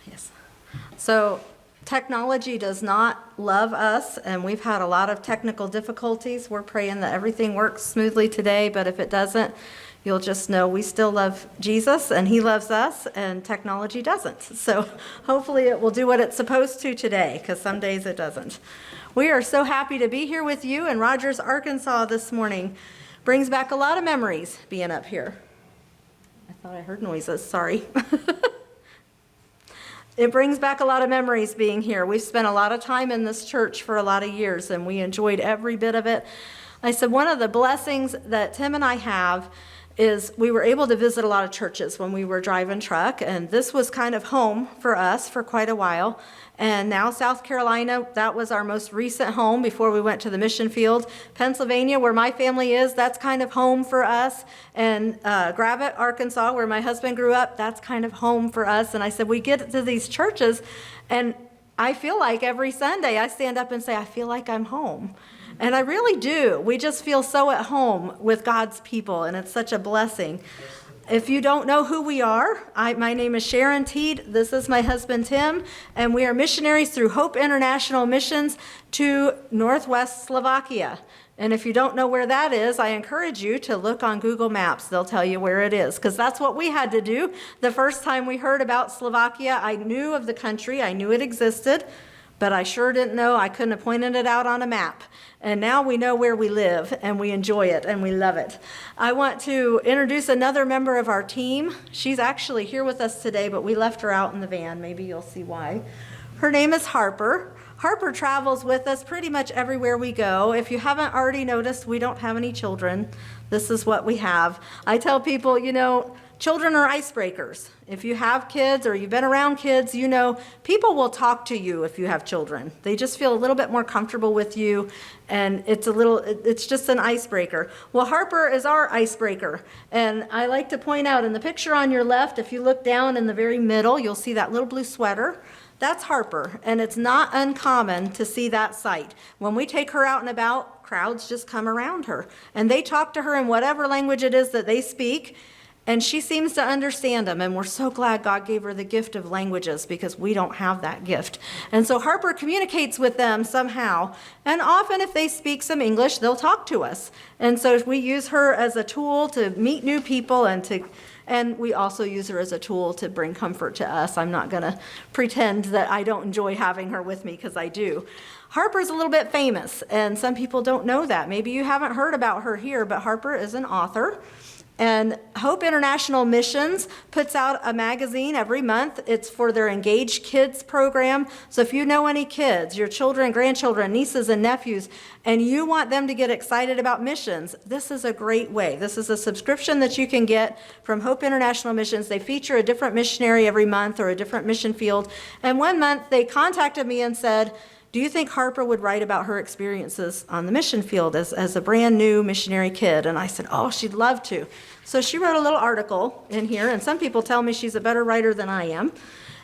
Yes. So technology does not love us, and we've had a lot of technical difficulties. We're praying that everything works smoothly today, but if it doesn't, you'll just know we still love Jesus, and he loves us, and technology doesn't. So hopefully it will do what it's supposed to today, because some days it doesn't. We are so happy to be here with you in Rogers, Arkansas this morning. Brings back a lot of memories being up here. I thought I heard noises, sorry. It brings back a lot of memories being here. We've spent a lot of time in this church for a lot of years, and we enjoyed every bit of it. I said one of the blessings that Tim and I have is we were able to visit a lot of churches when we were driving truck, and this was kind of home for us for quite a while. And now South Carolina, that was our most recent home before we went to the mission field. Pennsylvania, where my family is, that's kind of home for us. And Gravette, Arkansas, where my husband grew up, that's kind of home for us. And I said, we get to these churches, and I feel like every Sunday I stand up and say, I feel like I'm home. And I really do. We just feel so at home with God's people, and it's such a blessing. If you don't know who we are, my name is Sharon Teed. This is my husband, Tim, and we are missionaries through Hope International Missions to Northwest Slovakia. And if you don't know where that is, I encourage you to look on Google Maps. They'll tell you where it is, because that's what we had to do. The first time we heard about Slovakia, I knew of the country. I knew it existed, but I sure didn't know. I couldn't have pointed it out on a map. And now we know where we live, and we enjoy it, and we love it. I want to introduce another member of our team. She's actually here with us today, but we left her out in the van. Maybe you'll see why. Her name is Harper. Harper travels with us pretty much everywhere we go. If you haven't already noticed, we don't have any children. This is what we have. I tell people, you know, children are icebreakers. If you have kids or you've been around kids, you know, people will talk to you if you have children. They just feel a little bit more comfortable with you, and it's just an icebreaker. Well, Harper is our icebreaker, and I like to point out in the picture on your left, if you look down in the very middle, you'll see that little blue sweater. That's Harper, and it's not uncommon to see that sight. When we take her out and about, crowds just come around her, and they talk to her in whatever language it is that they speak, and she seems to understand them, and we're so glad God gave her the gift of languages, because we don't have that gift. And so Harper communicates with them somehow, and often if they speak some English, they'll talk to us. And so we use her as a tool to meet new people, and we also use her as a tool to bring comfort to us. I'm not going to pretend that I don't enjoy having her with me, because I do. Harper's a little bit famous, and some people don't know that. Maybe you haven't heard about her here, but Harper is an author. And Hope International Missions puts out a magazine every month. It's for their Engaged Kids program. So if you know any kids, your children, grandchildren, nieces, and nephews, and you want them to get excited about missions, this is a great way. This is a subscription that you can get from Hope International Missions. They feature a different missionary every month or a different mission field. And one month they contacted me and said, do you think Harper would write about her experiences on the mission field as a brand new missionary kid? And I said, oh, she'd love to. So she wrote a little article in here, and some people tell me she's a better writer than I am.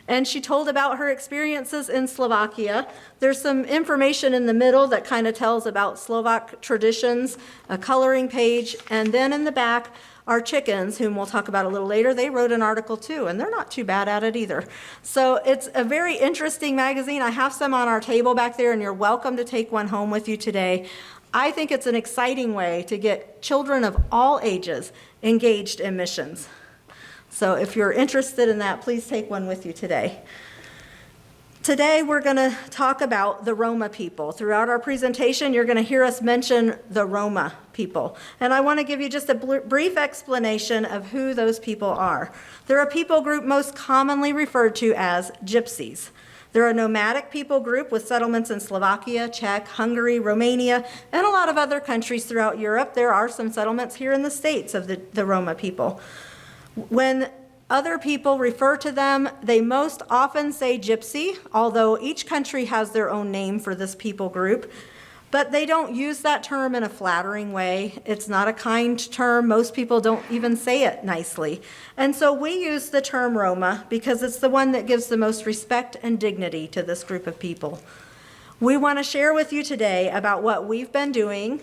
And she told about her experiences in Slovakia. There's some information in the middle that kind of tells about Slovak traditions, a coloring page, and then in the back, our chickens, whom we'll talk about a little later, they wrote an article too, and they're not too bad at it either. So it's a very interesting magazine. I have some on our table back there, and you're welcome to take one home with you today. I think it's an exciting way to get children of all ages engaged in missions. So if you're interested in that, please take one with you today. Today, we're going to talk about the Roma people. Throughout our presentation, you're going to hear us mention the Roma people. And I want to give you just a brief explanation of who those people are. They're a people group most commonly referred to as gypsies. They're a nomadic people group with settlements in Slovakia, Czech, Hungary, Romania, and a lot of other countries throughout Europe. There are some settlements here in the States of the Roma people. When other people refer to them, they most often say gypsy, although each country has their own name for this people group. But they don't use that term in a flattering way. It's not a kind term. Most people don't even say it nicely. And so we use the term Roma because it's the one that gives the most respect and dignity to this group of people. We want to share with you today about what we've been doing,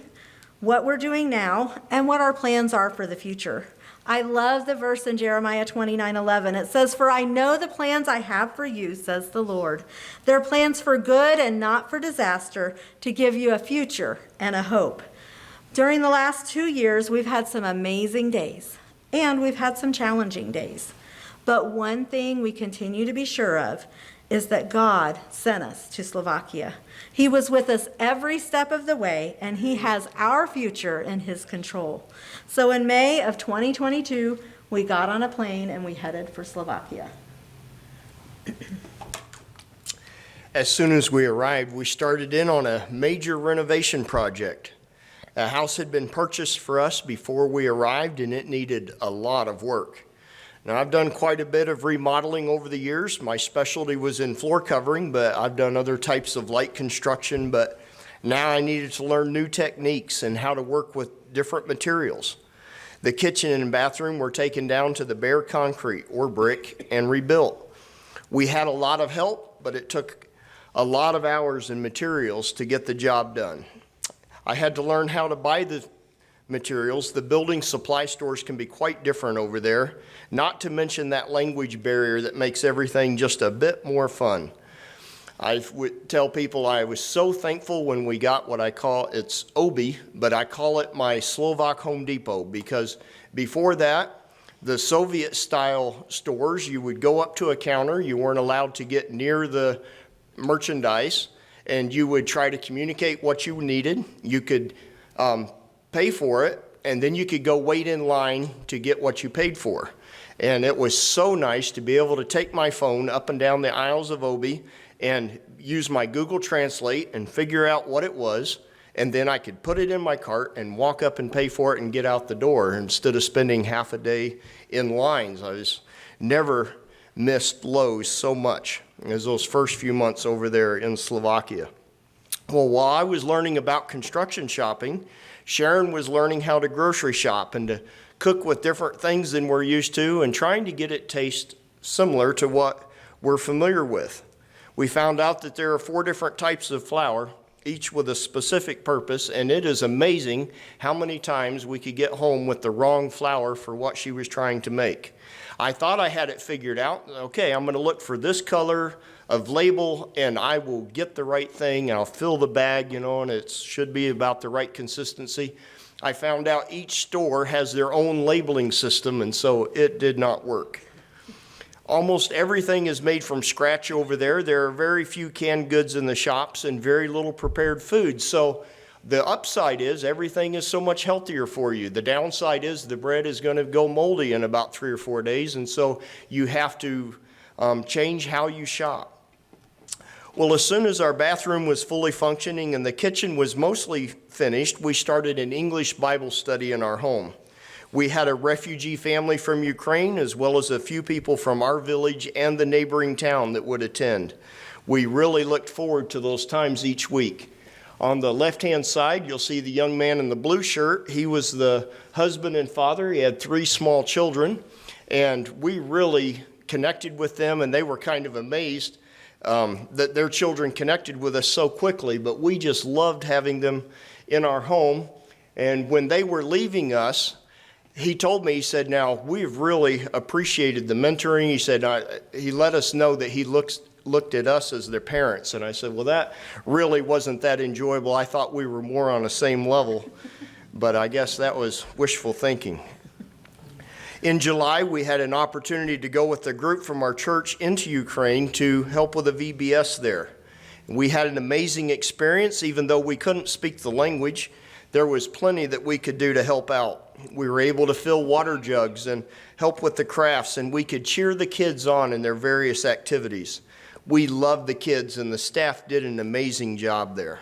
what we're doing now, and what our plans are for the future. I love the verse in Jeremiah 29:11. It says, "For I know the plans I have for you, says the Lord. They're plans for good and not for disaster, to give you a future and a hope." During the last 2 years, we've had some amazing days, and we've had some challenging days. But one thing we continue to be sure of is that God sent us to Slovakia. He was with us every step of the way, and He has our future in His control. So in May of 2022, we got on a plane and we headed for Slovakia. As soon as we arrived, we started in on a major renovation project. A house had been purchased for us before we arrived, and it needed a lot of work. Now, I've done quite a bit of remodeling over the years. My specialty was in floor covering, but I've done other types of light construction. But now I needed to learn new techniques and how to work with different materials. The kitchen and bathroom were taken down to the bare concrete or brick and rebuilt. We had a lot of help, but it took a lot of hours and materials to get the job done. I had to learn how to buy the materials. The building supply stores can be quite different over there, not to mention that language barrier that makes everything just a bit more fun. I would tell people I was so thankful when we got what I call, it's Obi, but I call it my Slovak Home Depot, because before that, the Soviet-style stores, you would go up to a counter, you weren't allowed to get near the merchandise, and you would try to communicate what you needed. You could pay for it, and then you could go wait in line to get what you paid for. And it was so nice to be able to take my phone up and down the aisles of Obi and use my Google Translate and figure out what it was, and then I could put it in my cart and walk up and pay for it and get out the door instead of spending half a day in lines. I was never missed Lowe's so much as those first few months over there in Slovakia. Well, while I was learning about construction shopping, Sharon was learning how to grocery shop and to cook with different things than we're used to and trying to get it taste similar to what we're familiar with. We found out that there are 4 different types of flour, each with a specific purpose, and it is amazing how many times we could get home with the wrong flour for what she was trying to make. I thought I had it figured out. Okay, I'm going to look for this color of label and I will get the right thing. I'll fill the bag, and it should be about the right consistency. I found out each store has their own labeling system, and so it did not work. Almost everything is made from scratch over there. There are very few canned goods in the shops and very little prepared food. So the upside is everything is so much healthier for you. The downside is the bread is going to go moldy in about 3 or 4 days, and so you have to change how you shop. Well, as soon as our bathroom was fully functioning and the kitchen was mostly finished, we started an English Bible study in our home. We had a refugee family from Ukraine, as well as a few people from our village and the neighboring town that would attend. We really looked forward to those times each week. On the left-hand side, you'll see the young man in the blue shirt. He was the husband and father. He had 3 small children, and we really connected with them, and they were kind of amazed that their children connected with us so quickly, but we just loved having them in our home. And when they were leaving us, he told me, he said, now, we've really appreciated the mentoring. He said, he let us know that he looked at us as their parents. And I said, well, that really wasn't that enjoyable. I thought we were more on the same level, but I guess that was wishful thinking. In July, we had an opportunity to go with a group from our church into Ukraine to help with a VBS there. We had an amazing experience. Even though we couldn't speak the language, there was plenty that we could do to help out. We were able to fill water jugs and help with the crafts, and we could cheer the kids on in their various activities. We loved the kids, and the staff did an amazing job there.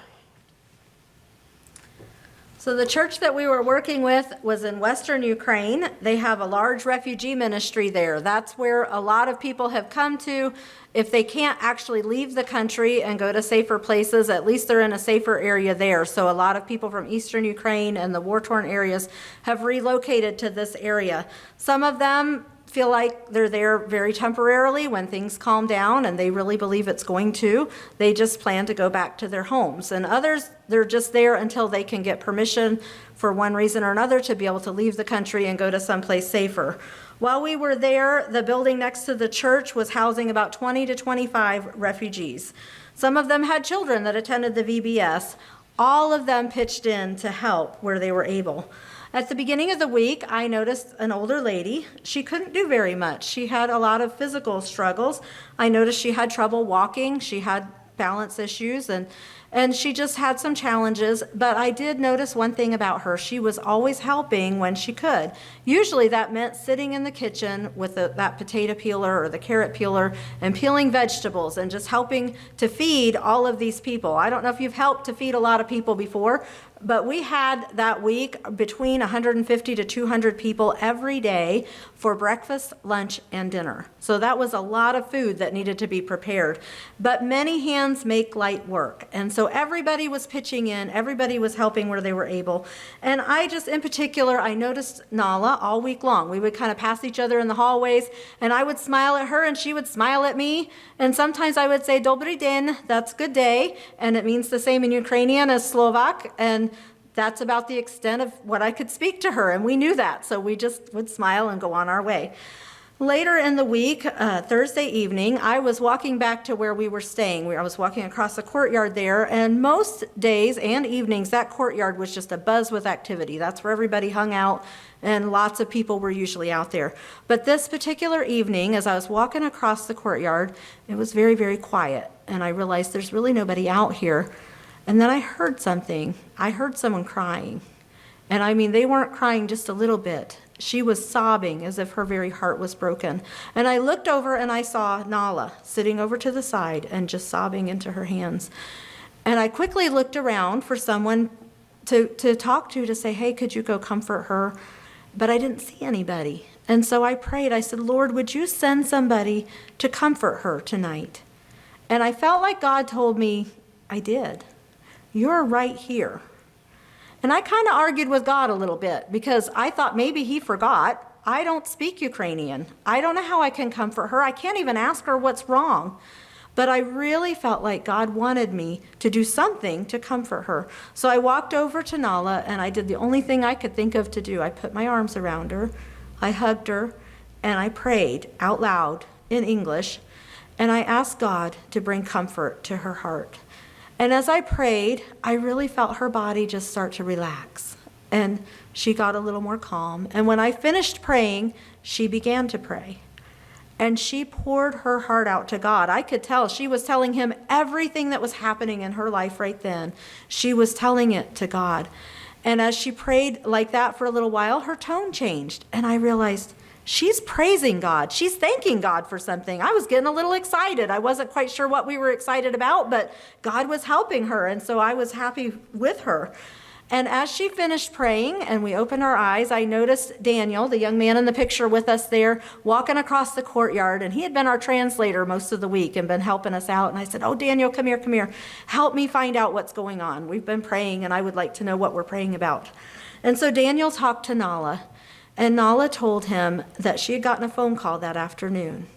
So the church that we were working with was in Western Ukraine. They have a large refugee ministry there. That's where a lot of people have come to. If they can't actually leave the country and go to safer places, at least they're in a safer area there. So a lot of people from Eastern Ukraine and the war-torn areas have relocated to this area. Some of them feel like they're there very temporarily. When things calm down, and they really believe it's going to, they just plan to go back to their homes. And others, they're just there until they can get permission for one reason or another to be able to leave the country and go to someplace safer. While we were there, the building next to the church was housing about 20 to 25 refugees. Some of them had children that attended the VBS. All of them pitched in to help where they were able. At the beginning of the week, I noticed an older lady. She couldn't do very much. She had a lot of physical struggles. I noticed she had trouble walking. She had balance issues, and she just had some challenges. But I did notice one thing about her. She was always helping when she could. Usually that meant sitting in the kitchen with that potato peeler or the carrot peeler and peeling vegetables and just helping to feed all of these people. I don't know if you've helped to feed a lot of people before, but we had that week between 150 to 200 people every day for breakfast, lunch, and dinner. So that was a lot of food that needed to be prepared. But many hands make light work. And so everybody was pitching in, everybody was helping where they were able. And I just, in particular, I noticed Nala all week long. We would kind of pass each other in the hallways, and I would smile at her, and she would smile at me. And sometimes I would say, Dobry den, that's good day. And it means the same in Ukrainian as Slovak. And that's about the extent of what I could speak to her, and we knew that, so we just would smile and go on our way. Later in the week, Thursday evening, I was walking back to where we were staying. I was walking across the courtyard there, and most days and evenings, that courtyard was just abuzz with activity. That's where everybody hung out, and lots of people were usually out there. But this particular evening, as I was walking across the courtyard, it was very, very quiet, and I realized there's really nobody out here. And then I heard something. I heard someone crying. And I mean, they weren't crying just a little bit. She was sobbing as if her very heart was broken. And I looked over and I saw Nala sitting over to the side and just sobbing into her hands. And I quickly looked around for someone to talk to say, hey, could you go comfort her? But I didn't see anybody. And so I prayed. I said, Lord, would you send somebody to comfort her tonight? And I felt like God told me, I did. You're right here. And I kind of argued with God a little bit because I thought maybe he forgot. I don't speak Ukrainian. I don't know how I can comfort her. I can't even ask her what's wrong. But I really felt like God wanted me to do something to comfort her. So I walked over to Nala and I did the only thing I could think of to do. I put my arms around her, I hugged her, and I prayed out loud in English. And I asked God to bring comfort to her heart. And as I prayed, I really felt her body just start to relax. And she got a little more calm. And when I finished praying, she began to pray. And she poured her heart out to God. I could tell she was telling him everything that was happening in her life right then. She was telling it to God. And as she prayed like that for a little while, her tone changed. And I realized, she's praising God. She's thanking God for something. I was getting a little excited. I wasn't quite sure what we were excited about, but God was helping her, and so I was happy with her. And as she finished praying and we opened our eyes, I noticed Daniel, the young man in the picture with us there, walking across the courtyard, and he had been our translator most of the week and been helping us out. And I said, oh, Daniel, come here. Help me find out what's going on. We've been praying, and I would like to know what we're praying about. And so Daniel talked to Nala. And Nala told him that she had gotten a phone call that afternoon.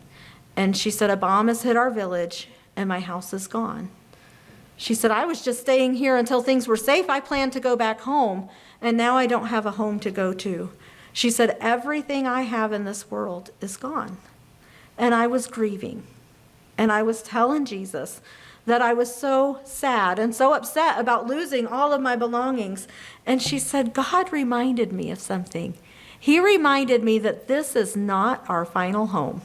And she said, a bomb has hit our village and my house is gone. She said, I was just staying here until things were safe. I planned to go back home, and now I don't have a home to go to. She said, everything I have in this world is gone. And I was grieving. And I was telling Jesus that I was so sad and so upset about losing all of my belongings. And she said, God reminded me of something. He reminded me that this is not our final home.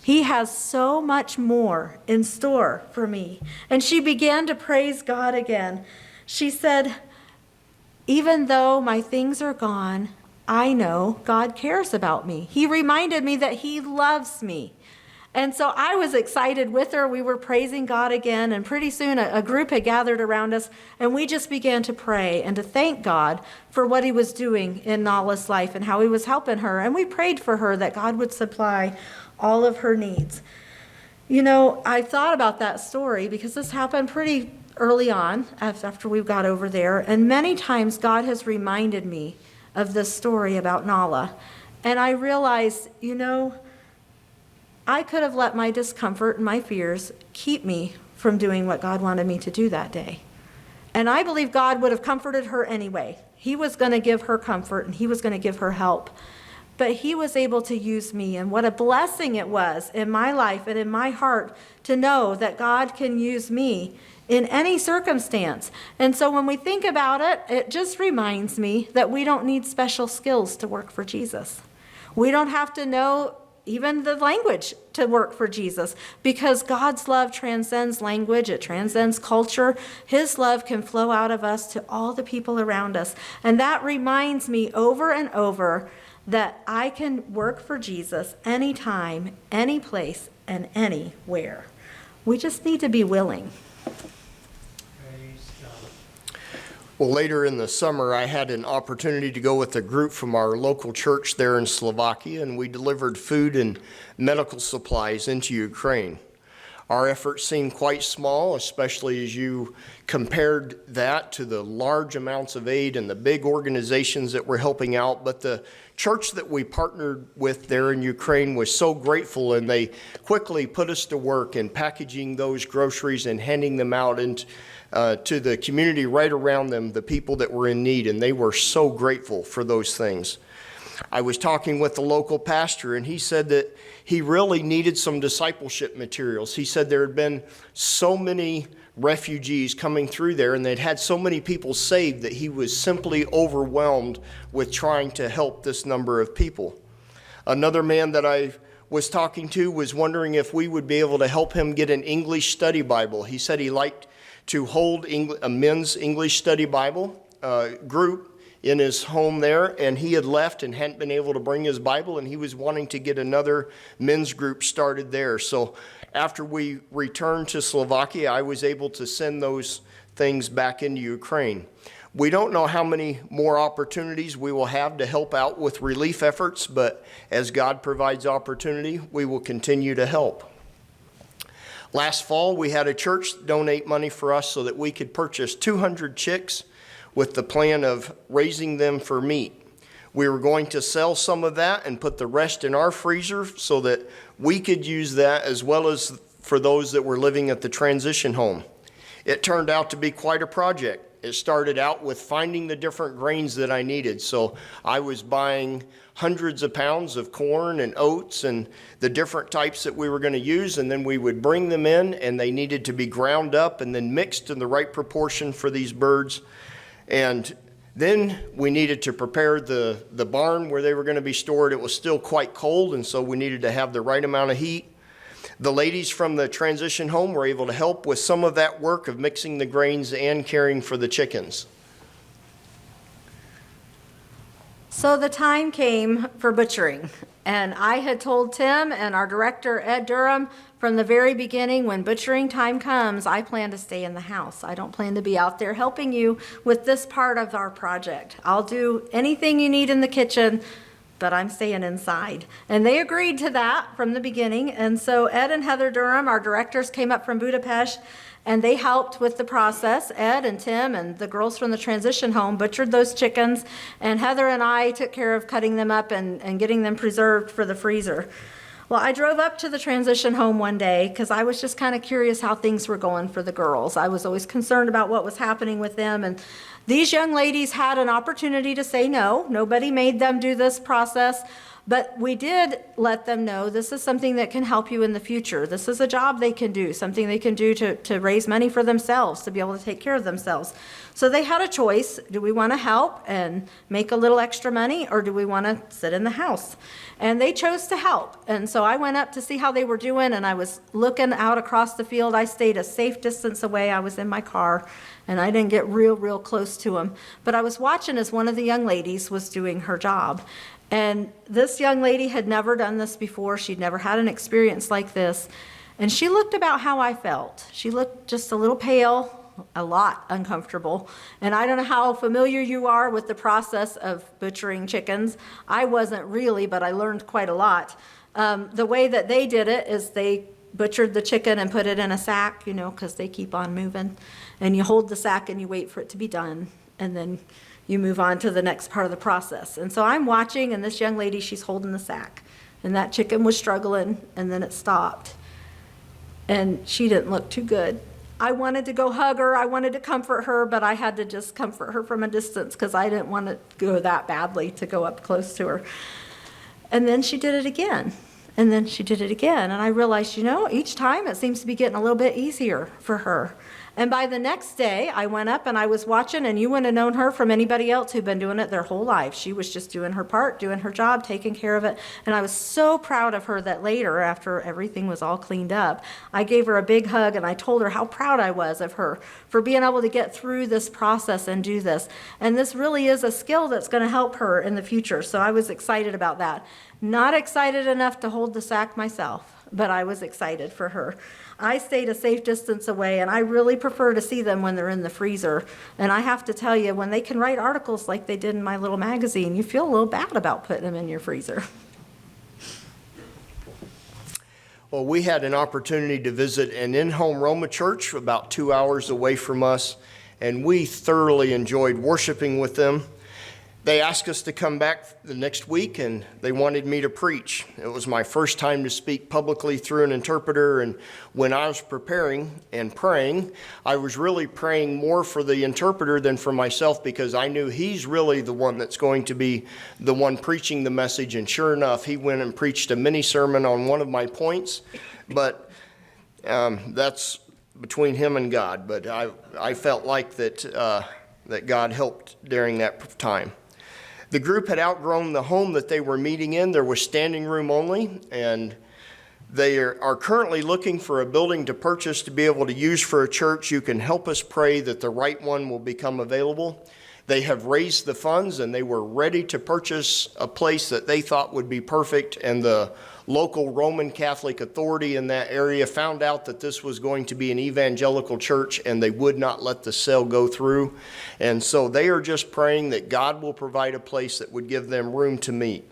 He has so much more in store for me. And she began to praise God again. She said, even though my things are gone, I know God cares about me. He reminded me that he loves me. And so I was excited with her. We were praising God again, and pretty soon a group had gathered around us, and we just began to pray and to thank God for what he was doing in Nala's life and how he was helping her. And we prayed for her that God would supply all of her needs. You know, I thought about that story because this happened pretty early on after we got over there, and many times God has reminded me of this story about Nala. And I realized, I could have let my discomfort and my fears keep me from doing what God wanted me to do that day. And I believe God would have comforted her anyway. He was going to give her comfort and he was going to give her help. But he was able to use me, and what a blessing it was in my life and in my heart to know that God can use me in any circumstance. And so when we think about it, it just reminds me that we don't need special skills to work for Jesus. We don't have to know even the language to work for Jesus, because God's love transcends language, it transcends culture. His love can flow out of us to all the people around us. And that reminds me over and over that I can work for Jesus anytime, any place, and anywhere. We just need to be willing. Well, later in the summer, I had an opportunity to go with a group from our local church there in Slovakia, and we delivered food and medical supplies into Ukraine. Our efforts seemed quite small, especially as you compared that to the large amounts of aid and the big organizations that were helping out. But the church that we partnered with there in Ukraine was so grateful, and they quickly put us to work in packaging those groceries and handing them out to the community right around them, the people that were in need, and they were so grateful for those things. I was talking with the local pastor, and he said that he really needed some discipleship materials. He said there had been so many refugees coming through there, and they'd had so many people saved that he was simply overwhelmed with trying to help this number of people. Another man that I was talking to was wondering if we would be able to help him get an English study Bible. He said he liked to hold a men's English study Bible group in his home there, and he had left and hadn't been able to bring his Bible, and he was wanting to get another men's group started there. So after we returned to Slovakia, I was able to send those things back into Ukraine. We don't know how many more opportunities we will have to help out with relief efforts, but as God provides opportunity, we will continue to help. Last fall, we had a church donate money for us so that we could purchase 200 chicks with the plan of raising them for meat. We were going to sell some of that and put the rest in our freezer so that we could use that as well as for those that were living at the transition home. It turned out to be quite a project. It started out with finding the different grains that I needed. So I was buying hundreds of pounds of corn and oats and the different types that we were going to use, and then we would bring them in, and they needed to be ground up and then mixed in the right proportion for these birds. And then we needed to prepare the barn where they were going to be stored. It was still quite cold, and so we needed to have the right amount of heat. The ladies from the transition home were able to help with some of that work of mixing the grains and caring for the chickens. So the time came for butchering, and I had told Tim and our director, Ed Durham, from the very beginning, when butchering time comes, I plan to stay in the house. I don't plan to be out there helping you with this part of our project. I'll do anything you need in the kitchen, but I'm staying inside. And they agreed to that from the beginning. And so Ed and Heather Durham, our directors, came up from Budapest, and they helped with the process. Ed and Tim and the girls from the transition home butchered those chickens, and Heather and I took care of cutting them up and getting them preserved for the freezer. Well, I drove up to the transition home one day because I was just kind of curious how things were going for the girls. I was always concerned about what was happening with them, and these young ladies had an opportunity to say no. Nobody made them do this process, but we did let them know this is something that can help you in the future. This is a job they can do, something they can do to raise money for themselves, to be able to take care of themselves. So they had a choice. Do we want to help and make a little extra money, or do we want to sit in the house? And they chose to help. And so I went up to see how they were doing, and I was looking out across the field. I stayed a safe distance away. I was in my car, and I didn't get real close to them. But I was watching as one of the young ladies was doing her job. And this young lady had never done this before. She'd never had an experience like this. And she looked about how I felt. She looked just a little pale, a lot uncomfortable. And I don't know how familiar you are with the process of butchering chickens. I wasn't really, but I learned quite a lot. The way that they did it is they butchered the chicken and put it in a sack, because they keep on moving. And you hold the sack and you wait for it to be done. and then you move on to the next part of the process. And so I'm watching, and this young lady, she's holding the sack, and that chicken was struggling, and then it stopped, and she didn't look too good. I wanted to go hug her, I wanted to comfort her, but I had to just comfort her from a distance because I didn't want to go that badly to go up close to her. And then she did it again, and then she did it again, and I realized, each time it seems to be getting a little bit easier for her. And by the next day, I went up and I was watching, and you wouldn't have known her from anybody else who'd been doing it their whole life. She was just doing her part, doing her job, taking care of it. And I was so proud of her that later, after everything was all cleaned up, I gave her a big hug and I told her how proud I was of her for being able to get through this process and do this. And this really is a skill that's going to help her in the future. So I was excited about that. Not excited enough to hold the sack myself, but I was excited for her. I stayed a safe distance away, and I really prefer to see them when they're in the freezer. And I have to tell you, when they can write articles like they did in my little magazine, you feel a little bad about putting them in your freezer. Well, we had an opportunity to visit an in-home Roma church about 2 hours away from us, and we thoroughly enjoyed worshiping with them. They asked us to come back the next week, and they wanted me to preach. It was my first time to speak publicly through an interpreter, and when I was preparing and praying, I was really praying more for the interpreter than for myself because I knew he's really the one that's going to be the one preaching the message, and sure enough, he went and preached a mini sermon on one of my points, but that's between him and God, but I felt like that God helped during that time. The group had outgrown the home that they were meeting in. There was standing room only, and they are currently looking for a building to purchase to be able to use for a church. You can help us pray that the right one will become available. They have raised the funds, and they were ready to purchase a place that they thought would be perfect, and the local Roman Catholic authority in that area found out that this was going to be an evangelical church, and they would not let the sale go through. And so they are just praying that God will provide a place that would give them room to meet.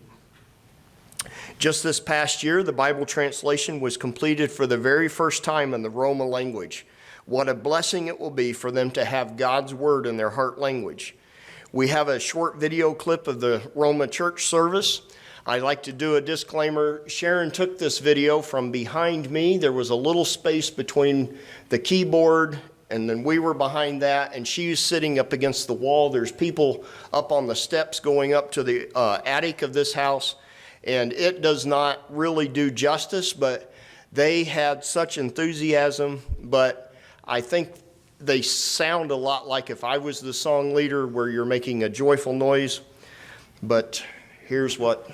Just this past year, the Bible translation was completed for the very first time in the Roma language. What a blessing it will be for them to have God's word in their heart language. We have a short video clip of the Roma church service. I'd like to do a disclaimer. Sharon took this video from behind me. There was a little space between the keyboard and then we were behind that, and she was sitting up against the wall. There's people up on the steps going up to the attic of this house, and it does not really do justice, but they had such enthusiasm, but I think they sound a lot like if I was the song leader where you're making a joyful noise. But here's what.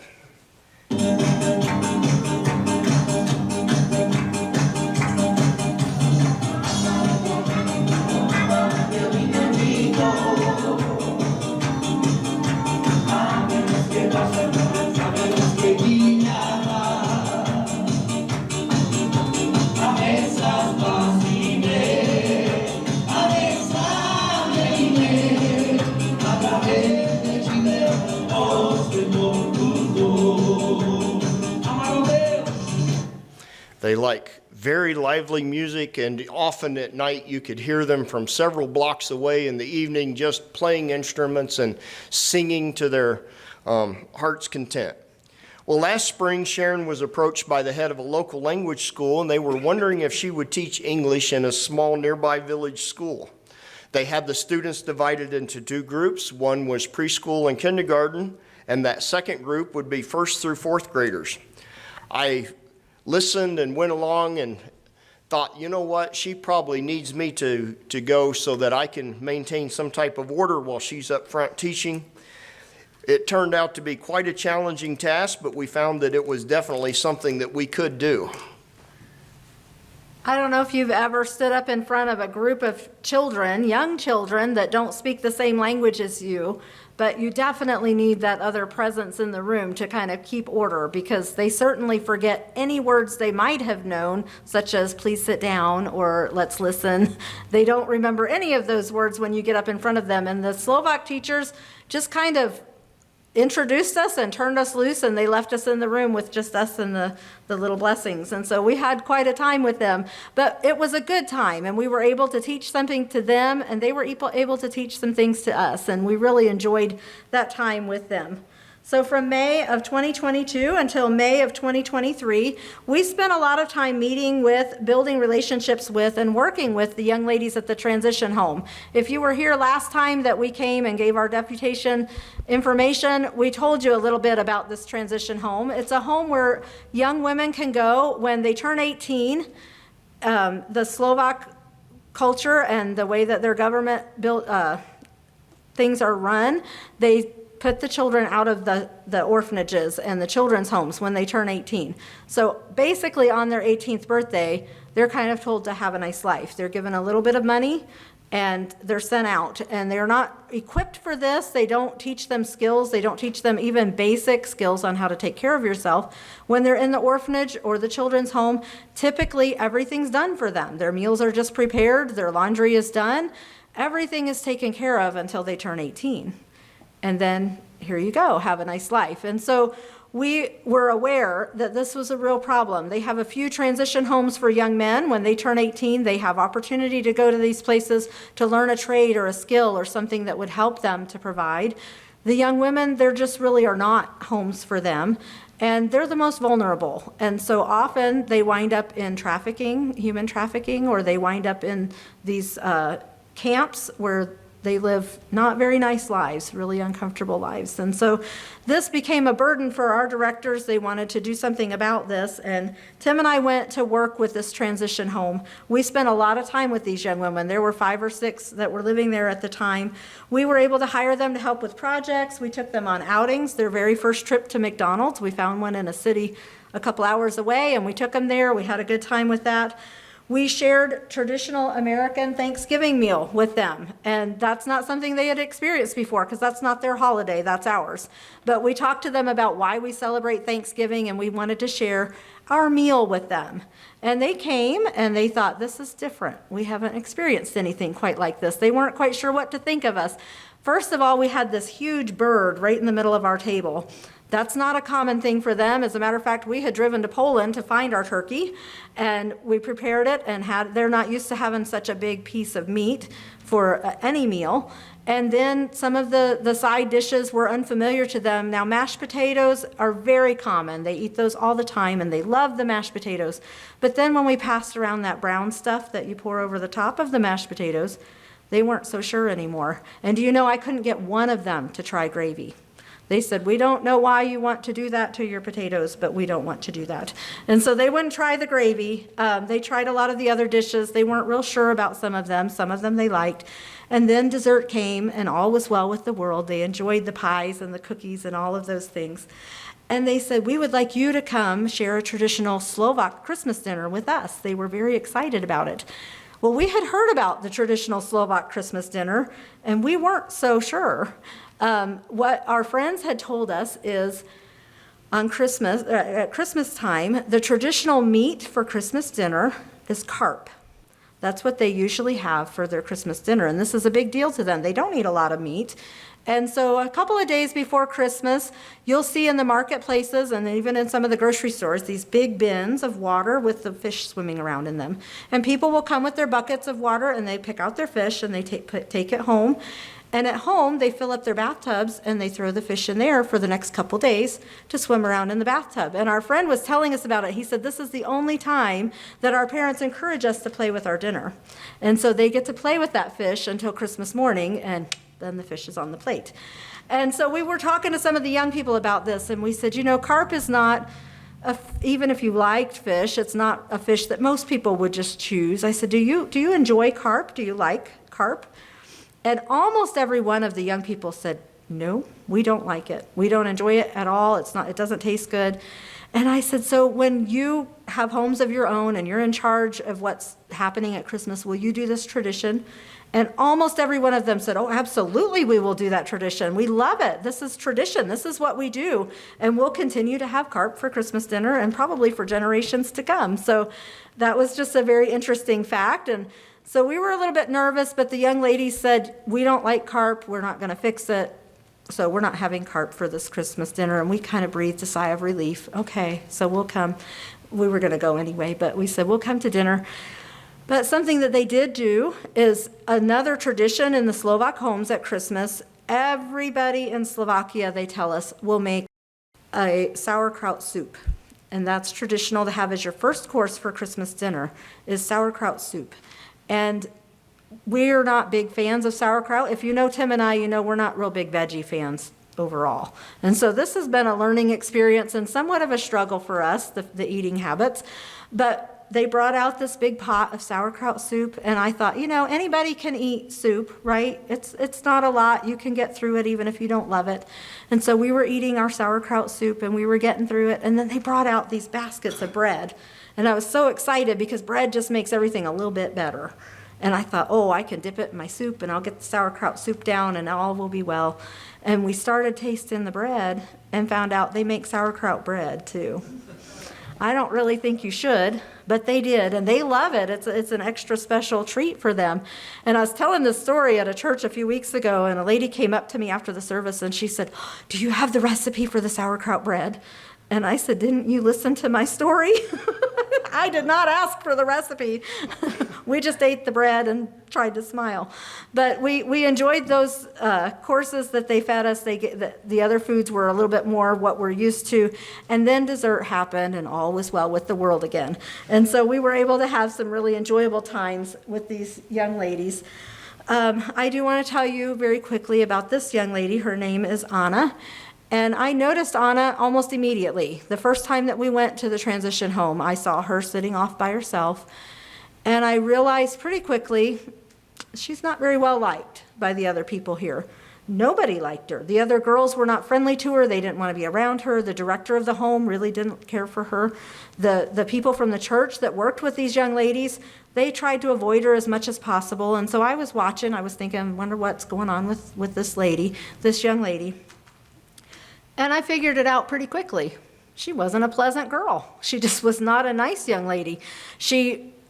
They like very lively music, and often at night you could hear them from several blocks away in the evening just playing instruments and singing to their heart's content. Well, last spring, Sharon was approached by the head of a local language school, and they were wondering if she would teach English in a small nearby village school. They had the students divided into two groups. One was preschool and kindergarten, and that second group would be 1st through 4th graders. I listened and went along and thought, you know what, she probably needs me to go so that I can maintain some type of order while she's up front teaching. It turned out to be quite a challenging task, but we found that it was definitely something that we could do. I don't know if you've ever stood up in front of a group of children, young children, that don't speak the same language as you, but you definitely need that other presence in the room to kind of keep order, because they certainly forget any words they might have known, such as please sit down or let's listen. They don't remember any of those words when you get up in front of them. And the Slovak teachers just kind of introduced us and turned us loose, and they left us in the room with just us and the little blessings. And so we had quite a time with them, but it was a good time, and we were able to teach something to them, and they were able to teach some things to us, and we really enjoyed that time with them. So from May of 2022 until May of 2023, we spent a lot of time meeting with, building relationships with, and working with the young ladies at the transition home. If you were here last time that we came and gave our deputation information, we told you a little bit about this transition home. It's a home where young women can go when they turn 18. The Slovak culture and the way that their government built things are run, they put the children out of the orphanages and the children's homes when they turn 18. So basically on their 18th birthday, they're kind of told to have a nice life. They're given a little bit of money and they're sent out, and they're not equipped for this. They don't teach them skills. They don't teach them even basic skills on how to take care of yourself. When they're in the orphanage or the children's home, typically everything's done for them. Their meals are just prepared, their laundry is done, everything is taken care of until they turn 18. And then here you go, have a nice life. And so we were aware that this was a real problem. They have a few transition homes for young men. When they turn 18, they have opportunity to go to these places to learn a trade or a skill or something that would help them to provide. The young women, there just really are not homes for them. And they're the most vulnerable. And so often they wind up in trafficking, human trafficking, or they wind up in these camps where they live not very nice lives, really uncomfortable lives. And so this became a burden for our directors. They wanted to do something about this. And Tim and I went to work with this transition home. We spent a lot of time with these young women. There were 5 or 6 that were living there at the time. We were able to hire them to help with projects. We took them on outings. Their very first trip to McDonald's, we found one in a city a couple hours away, and we took them there. We had a good time with that. We shared traditional American Thanksgiving meal with them, and that's not something they had experienced before because that's not their holiday, that's ours. But we talked to them about why we celebrate Thanksgiving, and we wanted to share our meal with them. And they came and they thought, this is different. We haven't experienced anything quite like this. They weren't quite sure what to think of us. First of all, we had this huge bird right in the middle of our table. That's not a common thing for them. As a matter of fact, we had driven to Poland to find our turkey, and we prepared it, and they're not used to having such a big piece of meat for any meal. And then some of the side dishes were unfamiliar to them. Now, mashed potatoes are very common. They eat those all the time, and they love the mashed potatoes. But then when we passed around that brown stuff that you pour over the top of the mashed potatoes, they weren't so sure anymore. And do you know, I couldn't get one of them to try gravy. They said, we don't know why you want to do that to your potatoes, but we don't want to do that. And so they wouldn't try the gravy. They tried a lot of the other dishes. They weren't real sure about some of them. Some of them they liked. And then dessert came, and all was well with the world. They enjoyed the pies and the cookies and all of those things. And they said, we would like you to come share a traditional Slovak Christmas dinner with us. They were very excited about it. Well, we had heard about the traditional Slovak Christmas dinner, and we weren't so sure. What our friends had told us is on Christmas, at Christmas time, the traditional meat for Christmas dinner is carp. That's what they usually have for their Christmas dinner, and this is a big deal to them. They don't eat a lot of meat. And so a couple of days before Christmas, you'll see in the marketplaces and even in some of the grocery stores these big bins of water with the fish swimming around in them. And people will come with their buckets of water, and they pick out their fish, and they take it home. And at home, they fill up their bathtubs, and they throw the fish in there for the next couple days to swim around in the bathtub. And our friend was telling us about it. He said, this is the only time that our parents encourage us to play with our dinner. And so they get to play with that fish until Christmas morning, and then the fish is on the plate. And so we were talking to some of the young people about this, and we said, you know, carp is not, even if you liked fish, it's not a fish that most people would just choose. I said, do you enjoy carp? Do you like carp? And almost every one of the young people said, no, we don't like it. We don't enjoy it at all. It doesn't taste good. And I said, so when you have homes of your own and you're in charge of what's happening at Christmas, will you do this tradition? And almost every one of them said, oh, absolutely, we will do that tradition. We love it. This is tradition. This is what we do. And we'll continue to have carp for Christmas dinner and probably for generations to come. So that was just a very interesting fact. And so we were a little bit nervous, but the young lady said, we don't like carp. We're not going to fix it. So we're not having carp for this Christmas dinner. And we kind of breathed a sigh of relief. Okay, so we'll come. We were going to go anyway, but we said, we'll come to dinner. But something that they did do is another tradition in the Slovak homes at Christmas. Everybody in Slovakia, they tell us, will make a sauerkraut soup. And that's traditional to have as your first course for Christmas dinner, is sauerkraut soup. And we're not big fans of sauerkraut. If you know Tim and I, you know we're not real big veggie fans overall. And so this has been a learning experience and somewhat of a struggle for us, the eating habits. But they brought out this big pot of sauerkraut soup, and I thought, anybody can eat soup, right? It's not a lot. You can get through it even if you don't love it. And so we were eating our sauerkraut soup, and we were getting through it, and then they brought out these baskets of bread. And I was so excited because bread just makes everything a little bit better. And I thought, I can dip it in my soup, and I'll get the sauerkraut soup down, and all will be well. And we started tasting the bread and found out they make sauerkraut bread, too. I don't really think you should, but they did, and they love it. It's an extra special treat for them. And I was telling this story at a church a few weeks ago, and a lady came up to me after the service, and she said, "Do you have the recipe for the sauerkraut bread?" And I said, "Didn't you listen to my story?" I did not ask for the recipe. We just ate the bread and tried to smile. But we enjoyed those courses that they fed us. The other foods were a little bit more what we're used to. And then dessert happened, and all was well with the world again. And so we were able to have some really enjoyable times with these young ladies. I do want to tell you very quickly about this young lady. Her name is Anna. And I noticed Anna almost immediately. The first time that we went to the transition home, I saw her sitting off by herself. And I realized pretty quickly she's not very well liked by the other people here. Nobody liked her. The other girls were not friendly to her. They didn't want to be around her. The director of the home really didn't care for her. The people from the church that worked with these young ladies, they tried to avoid her as much as possible. And so I was watching. I was thinking, wonder what's going on with this lady, this young lady. And I figured it out pretty quickly. She wasn't a pleasant girl. She just was not a nice young lady.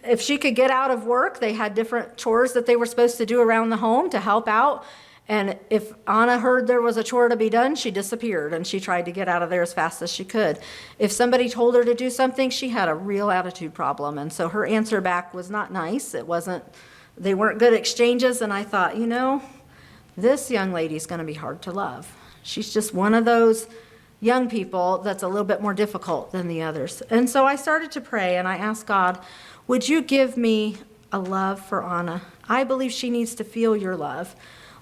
If she could get out of work, they had different chores that they were supposed to do around the home to help out. And if Anna heard there was a chore to be done, she disappeared, and she tried to get out of there as fast as she could. If somebody told her to do something, she had a real attitude problem. And so her answer back was not nice. They weren't good exchanges. And I thought, this young lady's going to be hard to love. She's just one of those young people that's a little bit more difficult than the others. And so I started to pray, and I asked God, would you give me a love for Anna? I believe she needs to feel your love.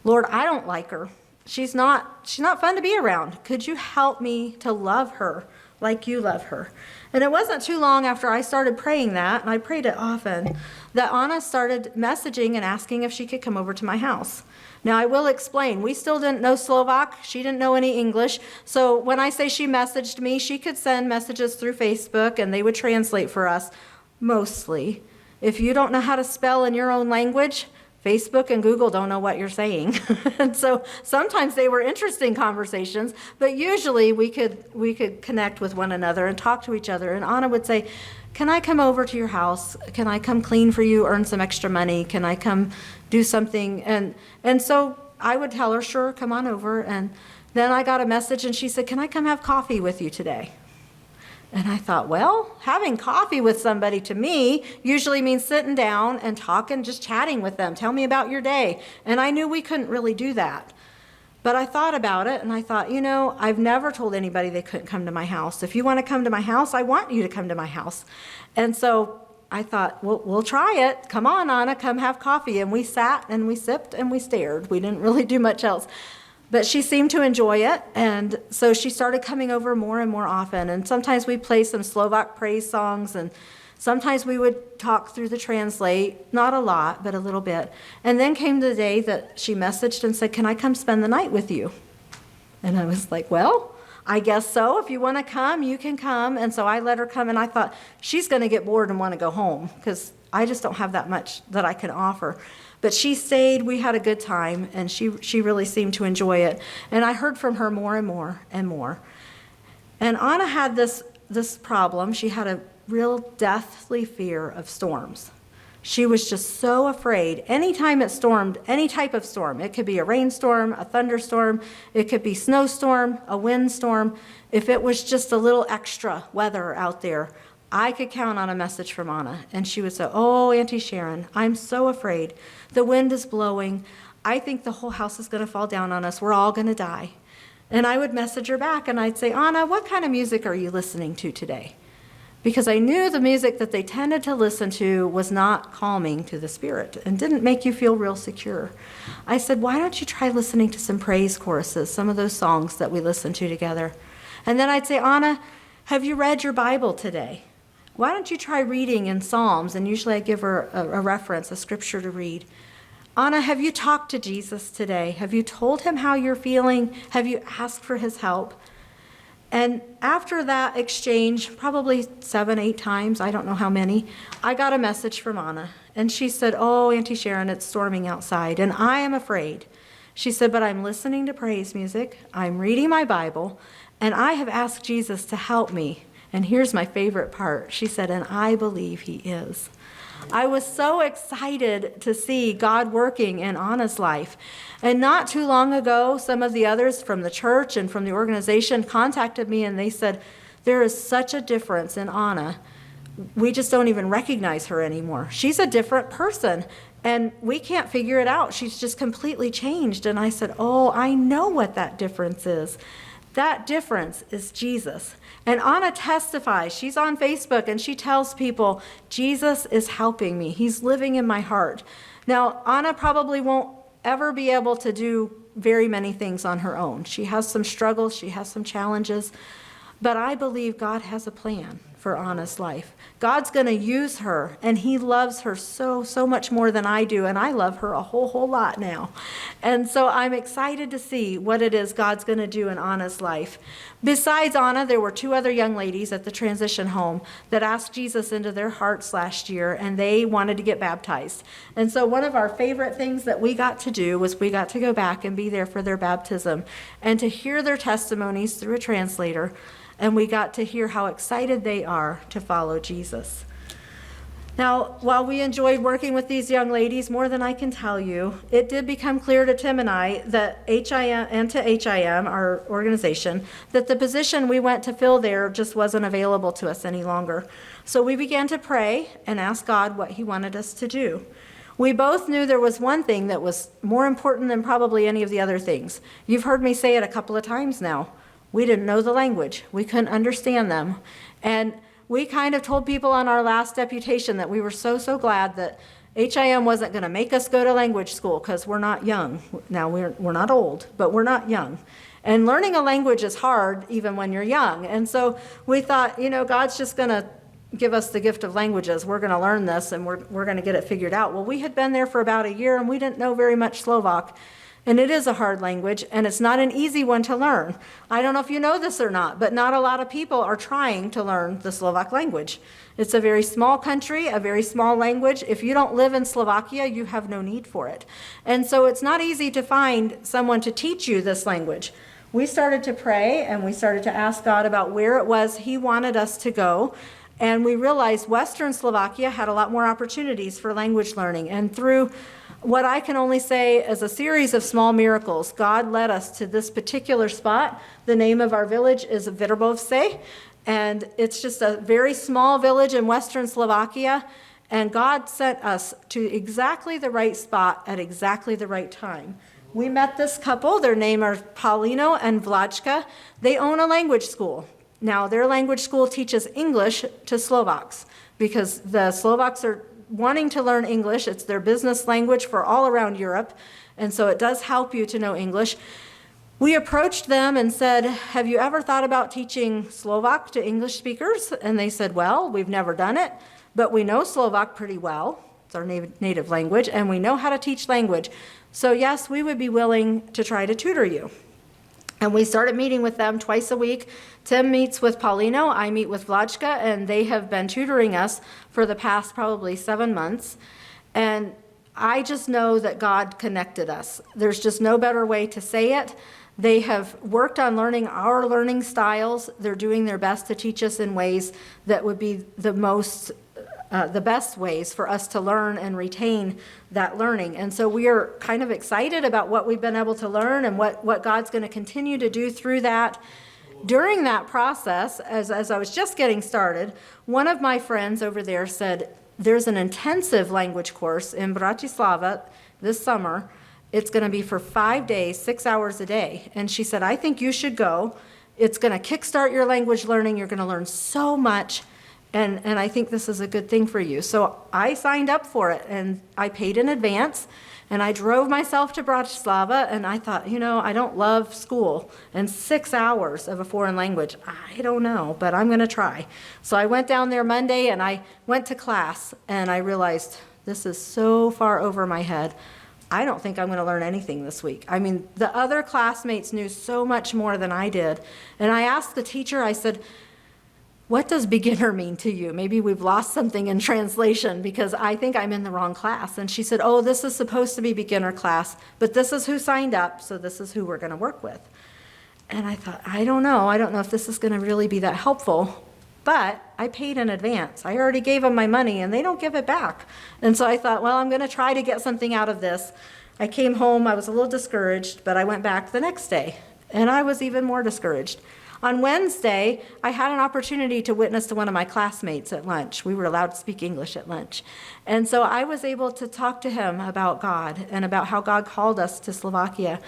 Lord, I don't like her. She's not fun to be around. Could you help me to love her like you love her? And it wasn't too long after I started praying that, and I prayed it often, that Anna started messaging and asking if she could come over to my house. Now, I will explain. We still didn't know Slovak. She didn't know any English. So when I say she messaged me, she could send messages through Facebook, and they would translate for us, mostly. If you don't know how to spell in your own language, Facebook and Google don't know what you're saying. And so sometimes they were interesting conversations, but usually we could connect with one another and talk to each other. And Anna would say, can I come over to your house? Can I come clean for you, earn some extra money? Can I come do something? And so I would tell her, sure, come on over. And then I got a message, and she said, can I come have coffee with you today? And I thought, well, having coffee with somebody to me usually means sitting down and talking, just chatting with them. Tell me about your day. And I knew we couldn't really do that. But I thought about it, and I thought, I've never told anybody they couldn't come to my house. If you want to come to my house, I want you to come to my house. And so I thought, well, we'll try it. Come on, Anna, come have coffee. And we sat and we sipped and we stared. We didn't really do much else. But she seemed to enjoy it, and so she started coming over more and more often. And sometimes we'd play some Slovak praise songs, and sometimes we would talk through the translate, not a lot, but a little bit. And then came the day that she messaged and said, can I come spend the night with you? And I was like, well, I guess so. If you want to come, you can come. And so I let her come, and I thought, she's going to get bored and want to go home, because I just don't have that much that I can offer. But she stayed, we had a good time, and she really seemed to enjoy it. And I heard from her more and more and more. And Anna had this problem. She had a real deathly fear of storms. She was just so afraid. Anytime it stormed, any type of storm, it could be a rainstorm, a thunderstorm, it could be snowstorm, a windstorm. If it was just a little extra weather out there, I could count on a message from Anna. And she would say, "Oh, Auntie Sharon, I'm so afraid. The wind is blowing. I think the whole house is going to fall down on us. We're all going to die." And I would message her back and I'd say, "Anna, what kind of music are you listening to today?" Because I knew the music that they tended to listen to was not calming to the spirit and didn't make you feel real secure. I said, "Why don't you try listening to some praise choruses, some of those songs that we listen to together?" And then I'd say, "Anna, have you read your Bible today? Why don't you try reading in Psalms?" And usually I give her a reference, a scripture to read. "Anna, have you talked to Jesus today? Have you told him how you're feeling? Have you asked for his help?" And after that exchange, probably 7, 8 times, I don't know how many, I got a message from Anna. And she said, "Oh, Auntie Sharon, it's storming outside, and I am afraid." She said, "But I'm listening to praise music, I'm reading my Bible, and I have asked Jesus to help me." And here's my favorite part. She said, "And I believe he is." I was so excited to see God working in Anna's life. And not too long ago, some of the others from the church and from the organization contacted me and they said, "There is such a difference in Anna. We just don't even recognize her anymore. She's a different person and we can't figure it out. She's just completely changed." And I said, "Oh, I know what that difference is. That difference is Jesus." And Anna testifies. She's on Facebook and she tells people, "Jesus is helping me. He's living in my heart." Now, Anna probably won't ever be able to do very many things on her own. She has some struggles, she has some challenges, but I believe God has a plan for Anna's life. God's going to use her, and he loves her so, so much more than I do, and I love her a whole lot now. And so I'm excited to see what it is God's going to do in Anna's life. Besides Anna, there were 2 other young ladies at the transition home that asked Jesus into their hearts last year, and they wanted to get baptized. And so one of our favorite things that we got to do was we got to go back and be there for their baptism and to hear their testimonies through a translator. And we got to hear how excited they are to follow Jesus. Now, while we enjoyed working with these young ladies more than I can tell you, it did become clear to Tim and I that HIM and to HIM, our organization, that the position we went to fill there just wasn't available to us any longer. So we began to pray and ask God what he wanted us to do. We both knew there was one thing that was more important than probably any of the other things. You've heard me say it a couple of times now. We didn't know the language. We couldn't understand them. And we kind of told people on our last deputation that we were so, so glad that HIM wasn't going to make us go to language school because we're not young. Now, we're not old, but we're not young. And learning a language is hard even when you're young. And so we thought, God's just going to give us the gift of languages. We're going to learn this and we're going to get it figured out. Well, we had been there for about a year and we didn't know very much Slovak. And it is a hard language, and it's not an easy one to learn. I don't know if you know this or not, but not a lot of people are trying to learn the Slovak language. It's a very small country, a very small language. If you don't live in Slovakia, you have no need for it. And so it's not easy to find someone to teach you this language. We started to pray, and we started to ask God about where it was he wanted us to go. And we realized Western Slovakia had a lot more opportunities for language learning. And through what I can only say as a series of small miracles, God led us to this particular spot. The name of our village is Virbovce, and it's just a very small village in Western Slovakia. And God sent us to exactly the right spot at exactly the right time. We met this couple. Their name are Paulino and Vlačka. They own a language school. Now, their language school teaches English to Slovaks because the Slovaks are wanting to learn English. It's their business language for all around Europe, and so it does help you to know English. We approached them and said, "Have you ever thought about teaching Slovak to English speakers?" And they said, "Well, we've never done it, but we know Slovak pretty well. It's our native language, and we know how to teach language. So yes, we would be willing to try to tutor you." And we started meeting with them twice a week. Tim meets with Paulino, I meet with Vlačka, and they have been tutoring us for the past probably 7 months. And I just know that God connected us. There's just no better way to say it. They have worked on learning our learning styles. They're doing their best to teach us in ways that would be the most the best ways for us to learn and retain that learning. And so we are kind of excited about what we've been able to learn and what God's going to continue to do through that. During that process, as I was just getting started, one of my friends over there said, there's an intensive language course in Bratislava this summer. It's going to be for 5 days, 6 hours a day. And she said, I think you should go. It's going to kickstart your language learning. You're going to learn so much. And I think this is a good thing for you. So I signed up for it, and I paid in advance. And I drove myself to Bratislava, and I thought, I don't love school. And 6 hours of a foreign language, I don't know, but I'm going to try. So I went down there Monday, and I went to class, and I realized this is so far over my head. I don't think I'm going to learn anything this week. I mean, the other classmates knew so much more than I did. And I asked the teacher, I said, what does beginner mean to you? Maybe we've lost something in translation because I think I'm in the wrong class. And she said, oh, this is supposed to be beginner class, but this is who signed up, so this is who we're going to work with. And I thought, I don't know if this is going to really be that helpful. But I paid in advance. I already gave them my money, and they don't give it back. And so I thought, well, I'm going to try to get something out of this. I came home. I was a little discouraged, but I went back the next day, and I was even more discouraged. On Wednesday, I had an opportunity to witness to one of my classmates at lunch. We were allowed to speak English at lunch. And so I was able to talk to him about God and about how God called us to Slovakia.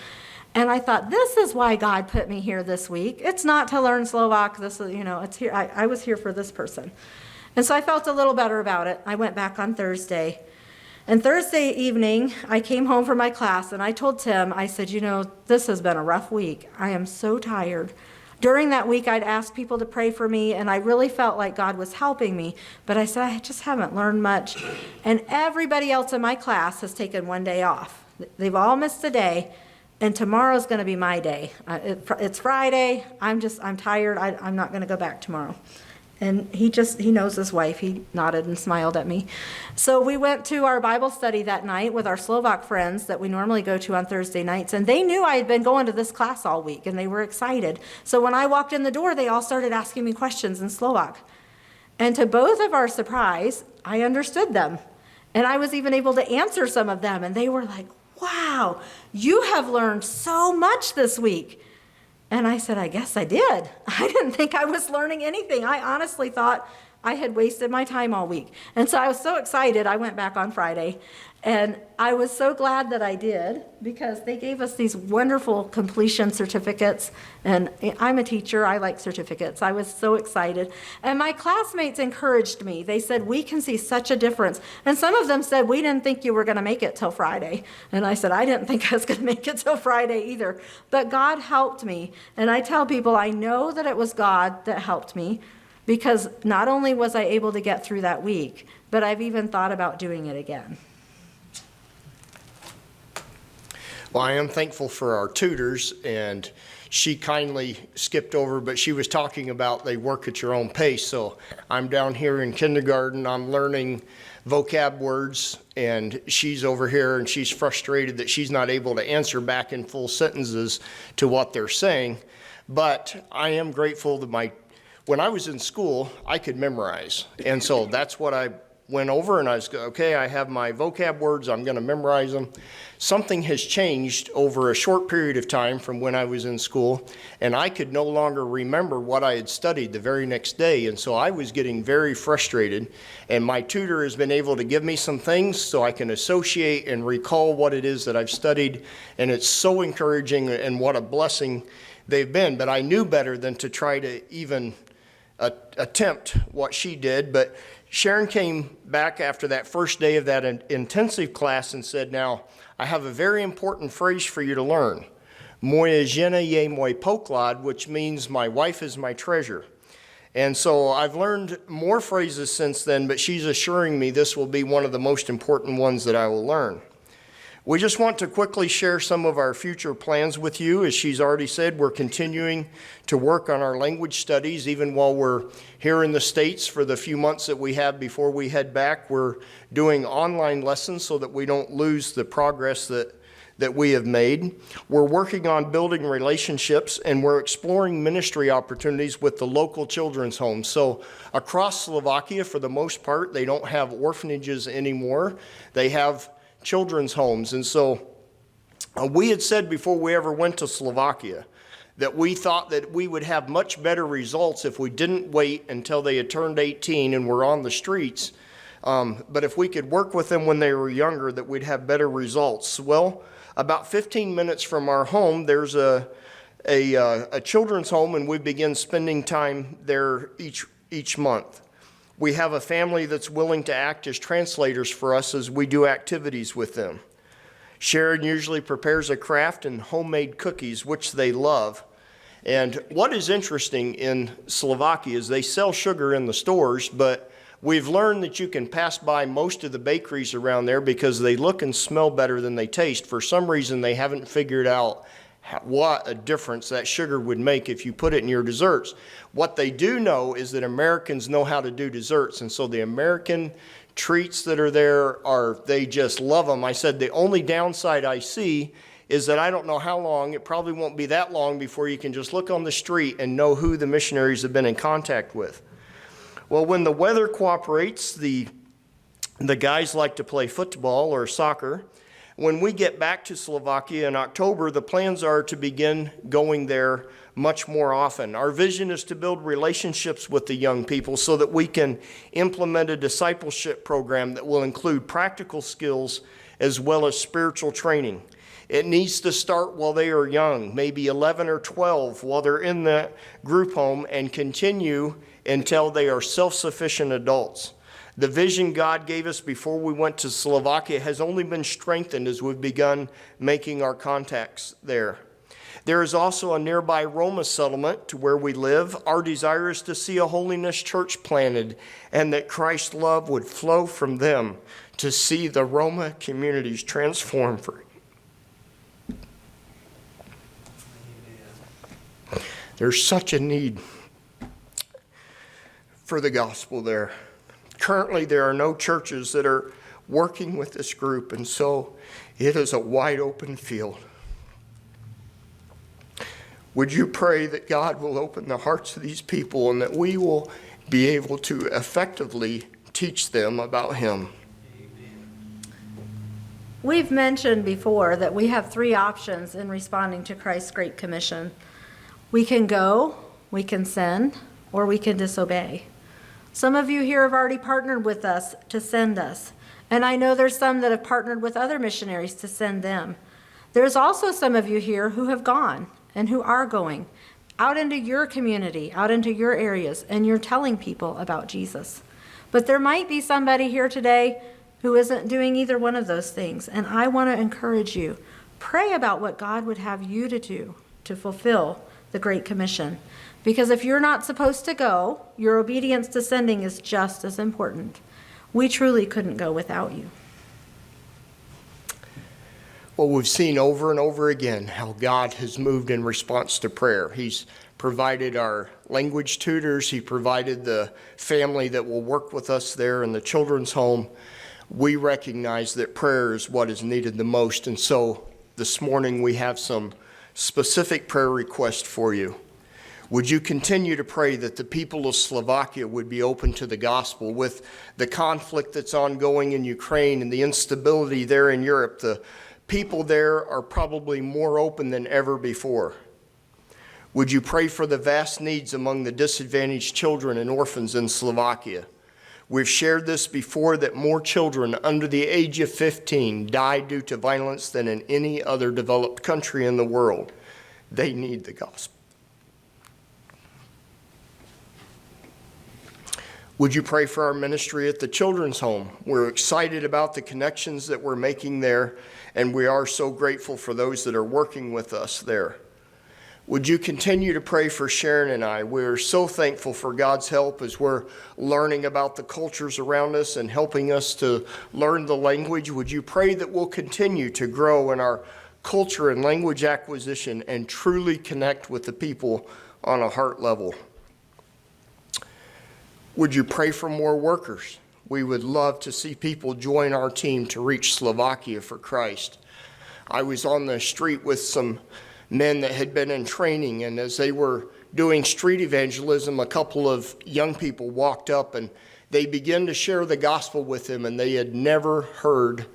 And I thought, this is why God put me here this week. It's not to learn Slovak. This is, it's here. I was here for this person. And so I felt a little better about it. I went back on Thursday. And Thursday evening, I came home from my class, and I told Tim, I said, this has been a rough week. I am so tired. During that week, I'd asked people to pray for me, and I really felt like God was helping me. But I said, I just haven't learned much. And everybody else in my class has taken one day off. They've all missed a day, and tomorrow's going to be my day. It's Friday. I'm tired. I'm not going to go back tomorrow. And he knows his wife. He nodded and smiled at me. So we went to our Bible study that night with our Slovak friends that we normally go to on Thursday nights. And they knew I had been going to this class all week, and they were excited. So when I walked in the door, they all started asking me questions in Slovak. And to both of our surprise, I understood them. And I was even able to answer some of them. And they were like, wow, you have learned so much this week. And I said, I guess I did. I didn't think I was learning anything. I honestly thought I had wasted my time all week. And so I was so excited, I went back on Friday. And I was so glad that I did, because they gave us these wonderful completion certificates. And I'm a teacher, I like certificates. I was so excited. And my classmates encouraged me. They said, we can see such a difference. And some of them said, we didn't think you were going to make it till Friday. And I said, I didn't think I was going to make it till Friday either. But God helped me. And I tell people, I know that it was God that helped me, because not only was I able to get through that week, but I've even thought about doing it again. Well, I am thankful for our tutors, and she kindly skipped over, but she was talking about they work at your own pace. So I'm down here in kindergarten, I'm learning vocab words, and she's over here, and she's frustrated that she's not able to answer back in full sentences to what they're saying. But I am grateful that when I was in school, I could memorize. And so that's what I went over, and I was, okay, I have my vocab words, I'm going to memorize them. Something has changed over a short period of time from when I was in school, and I could no longer remember what I had studied the very next day, and so I was getting very frustrated. And my tutor has been able to give me some things so I can associate and recall what it is that I've studied, and it's so encouraging, and what a blessing they've been. But I knew better than to try to even attempt what she did. But Sharon came back after that first day of that intensive class and said, now, I have a very important phrase for you to learn. Moja žena je môj poklad, which means my wife is my treasure. And so I've learned more phrases since then, but she's assuring me this will be one of the most important ones that I will learn. We just want to quickly share some of our future plans with you. As she's already said, we're continuing to work on our language studies even while we're here in the States for the few months that we have before we head back. We're doing online lessons so that we don't lose the progress that that we have made. We're working on building relationships, and we're exploring ministry opportunities with the local children's homes. So across Slovakia, for the most part, they don't have orphanages anymore. They have children's homes. And so we had said before we ever went to Slovakia that we thought that we would have much better results if we didn't wait until they had turned 18 and were on the streets. But if we could work with them when they were younger, that we'd have better results. Well, about 15 minutes from our home, there's a children's home, and we begin spending time there each month. We have a family that's willing to act as translators for us as we do activities with them. Sharon usually prepares a craft and homemade cookies, which they love. And what is interesting in Slovakia is they sell sugar in the stores, but we've learned that you can pass by most of the bakeries around there because they look and smell better than they taste. For some reason, they haven't figured out what a difference that sugar would make if you put it in your desserts. What they do know is that Americans know how to do desserts, and so the American treats that are there they just love them. I said the only downside I see is that I don't know how long, it probably won't be that long before you can just look on the street and know who the missionaries have been in contact with. Well, when the weather cooperates, the guys like to play football or soccer. When we get back to Slovakia in October, the plans are to begin going there much more often. Our vision is to build relationships with the young people so that we can implement a discipleship program that will include practical skills as well as spiritual training. It needs to start while they are young, maybe 11 or 12, while they're in the group home, and continue until they are self-sufficient adults. The vision God gave us before we went to Slovakia has only been strengthened as we've begun making our contacts there. There is also a nearby Roma settlement to where we live. Our desire is to see a holiness church planted and that Christ's love would flow from them to see the Roma communities transformed for There's such a need for the gospel there. Currently, there are no churches that are working with this group, and so it is a wide open field. Would you pray that God will open the hearts of these people and that we will be able to effectively teach them about Him? We've mentioned before that we have three options in responding to Christ's Great Commission. We can go, we can send, or we can disobey. Some of you here have already partnered with us to send us, and I know there's some that have partnered with other missionaries to send them. There's also some of you here who have gone and who are going out into your community, out into your areas, and you're telling people about Jesus. But there might be somebody here today who isn't doing either one of those things, and I want to encourage you, pray about what God would have you to do to fulfill the Great Commission. Because if you're not supposed to go, your obedience to sending is just as important. We truly couldn't go without you. Well, we've seen over and over again how God has moved in response to prayer. He's provided our language tutors. He provided the family that will work with us there in the children's home. We recognize that prayer is what is needed the most. And so this morning we have some specific prayer requests for you. Would you continue to pray that the people of Slovakia would be open to the gospel? With the conflict that's ongoing in Ukraine and the instability there in Europe, the people there are probably more open than ever before. Would you pray for the vast needs among the disadvantaged children and orphans in Slovakia? We've shared this before, that more children under the age of 15 die due to violence than in any other developed country in the world. They need the gospel. Would you pray for our ministry at the children's home? We're excited about the connections that we're making there, and we are so grateful for those that are working with us there. Would you continue to pray for Sharon and I? We're so thankful for God's help as we're learning about the cultures around us and helping us to learn the language. Would you pray that we'll continue to grow in our culture and language acquisition and truly connect with the people on a heart level? Would you pray for more workers? We would love to see people join our team to reach Slovakia for Christ. I was on the street with some men that had been in training, and as they were doing street evangelism, a couple of young people walked up and they began to share the gospel with them, and they had never heard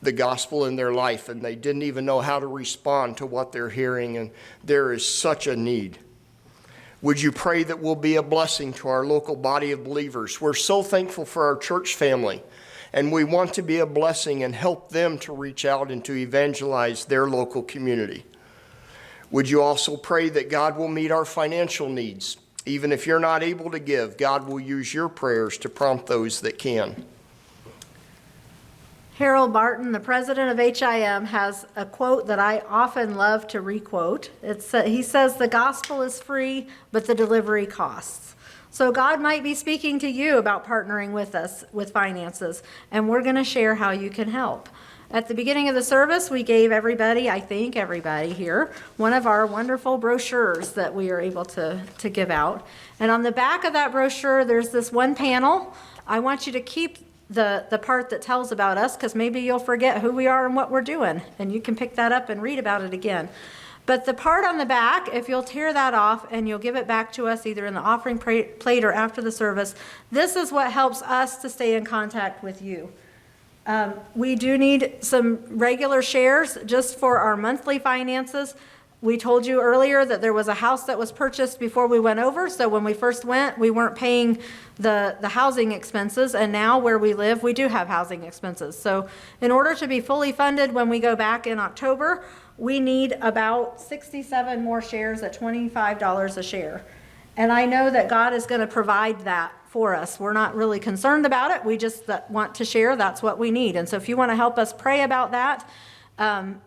the gospel in their life, and they didn't even know how to respond to what they're hearing, and there is such a need. Would you pray that we'll be a blessing to our local body of believers? We're so thankful for our church family, and we want to be a blessing and help them to reach out and to evangelize their local community. Would you also pray that God will meet our financial needs? Even if you're not able to give, God will use your prayers to prompt those that can. Harold Barton, the president of HIM, has a quote that I often love to requote. He says, "The gospel is free, but the delivery costs." So God might be speaking to you about partnering with us with finances, and we're going to share how you can help. At the beginning of the service, we gave everybody, I think everybody here, one of our wonderful brochures that we are able to give out. And on the back of that brochure, there's this one panel. I want you to keep the part that tells about us, because maybe you'll forget who we are and what we're doing, and you can pick that up and read about it again. But the part on the back, if you'll tear that off and you'll give it back to us either in the offering plate or after the service, this is what helps us to stay in contact with you. We do need some regular shares just for our monthly finances. We told you earlier that there was a house that was purchased before we went over, so when we first went, we weren't paying the housing expenses, and now where we live, we do have housing expenses. So in order to be fully funded when we go back in October, we need about 67 more shares at $25 a share. And I know that God is going to provide that for us. We're not really concerned about it. We just want to share. That's what we need. And so if you want to help us pray about that,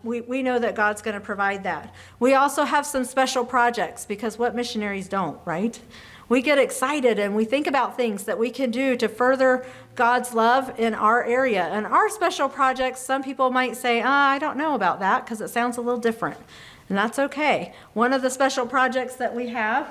we know that God's going to provide that. We also have some special projects, because what missionaries don't, right? We get excited and we think about things that we can do to further God's love in our area. And our special projects, some people might say, I don't know about that because it sounds a little different. And that's okay. One of the special projects that we have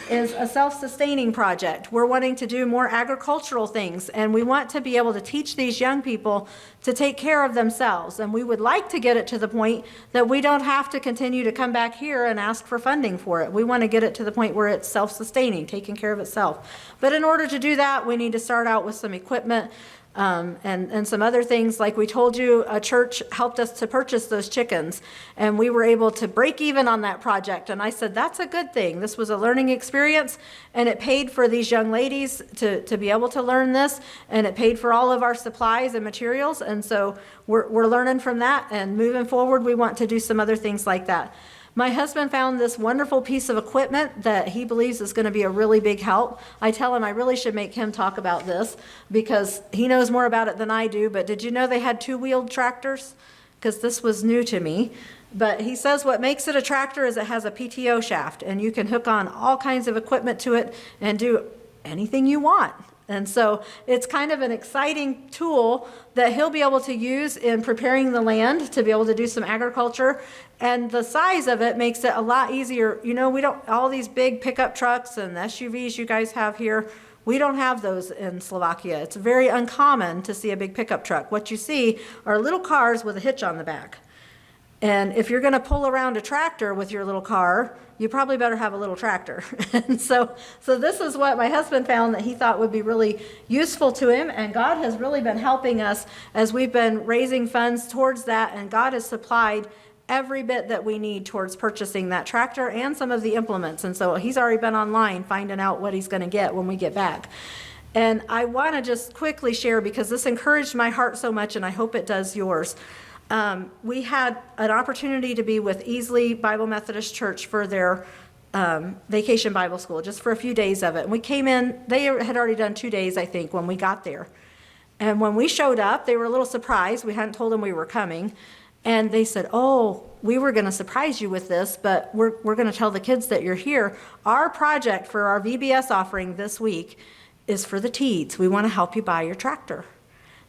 is a self-sustaining project. We're wanting to do more agricultural things, and we want to be able to teach these young people to take care of themselves. And we would like to get it to the point that we don't have to continue to come back here and ask for funding for it. We want to get it to the point where it's self-sustaining, taking care of itself. But in order to do that, we need to start out with some equipment, and some other things. Like we told you, a church helped us to purchase those chickens, and we were able to break even on that project. And I said, that's a good thing. This was a learning experience, and it paid for these young ladies to be able to learn this, and it paid for all of our supplies and materials. And so we're learning from that, and moving forward, we want to do some other things like that. My husband found this wonderful piece of equipment that he believes is going to be a really big help. I tell him I really should make him talk about this because he knows more about it than I do. But did you know they had two-wheeled tractors? Because this was new to me. But he says what makes it a tractor is it has a PTO shaft, and you can hook on all kinds of equipment to it and do anything you want. And so it's kind of an exciting tool that he'll be able to use in preparing the land to be able to do some agriculture. And the size of it makes it a lot easier. You know, we don't, all these big pickup trucks and SUVs you guys have here, we don't have those in Slovakia. It's very uncommon to see a big pickup truck. What you see are little cars with a hitch on the back. And if you're going to pull around a tractor with your little car, you probably better have a little tractor. And so this is what my husband found that he thought would be really useful to him. And God has really been helping us as we've been raising funds towards that. And God has supplied every bit that we need towards purchasing that tractor and some of the implements. And so he's already been online finding out what he's going to get when we get back. And I want to just quickly share, because this encouraged my heart so much, and I hope it does yours. We had an opportunity to be with Easley Bible Methodist Church for their vacation Bible school, just for a few days of it. And we came in, they had already done 2 days, I think, when we got there. And when we showed up, they were a little surprised. We hadn't told them we were coming. And they said, oh, we were going to surprise you with this, but we're going to tell the kids that you're here. Our project for our VBS offering this week is for the Teeds. We want to help you buy your tractor.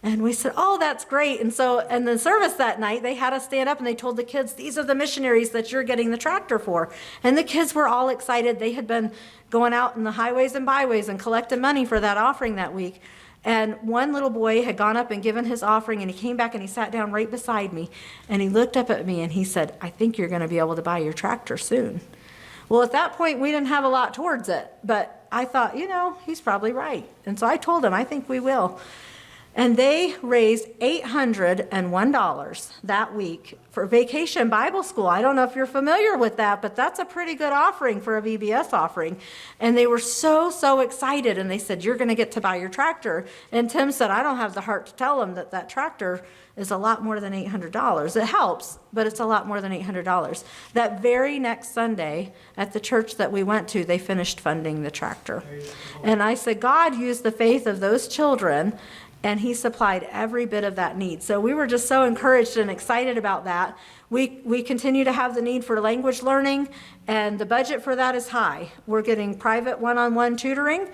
And we said, oh, that's great. And so in the service that night, they had us stand up and they told the kids, these are the missionaries that you're getting the tractor for. And the kids were all excited. They had been going out in the highways and byways and collecting money for that offering that week. And one little boy had gone up and given his offering, and he came back and he sat down right beside me, and he looked up at me and he said, "I think you're going to be able to buy your tractor soon." Well, at that point, we didn't have a lot towards it, but I thought, he's probably right. And so I told him, I think we will. And they raised $801 that week for Vacation Bible School. I don't know if you're familiar with that, but that's a pretty good offering for a VBS offering. And they were so, so excited. And they said, "You're going to get to buy your tractor." And Tim said, "I don't have the heart to tell them that that tractor is a lot more than $800. It helps, but it's a lot more than $800. That very next Sunday at the church that we went to, they finished funding the tractor. And I said, God used the faith of those children, and he supplied every bit of that need. So we were just so encouraged and excited about that. We continue to have the need for language learning, and the budget for that is high. We're getting private one-on-one tutoring,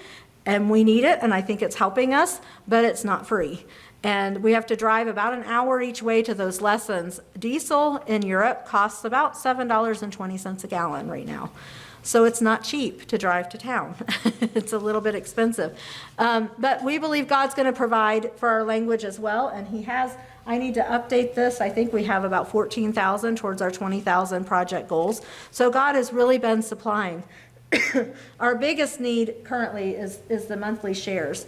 and we need it, and I think it's helping us, but it's not free. And we have to drive about an hour each way to those lessons. Diesel in Europe costs about $7.20 a gallon right now. So it's not cheap to drive to town. It's a little bit expensive. But we believe God's going to provide for our language as well, and he has. I need to update this. I think we have about 14,000 towards our 20,000 project goals. So God has really been supplying. Our biggest need currently is the monthly shares.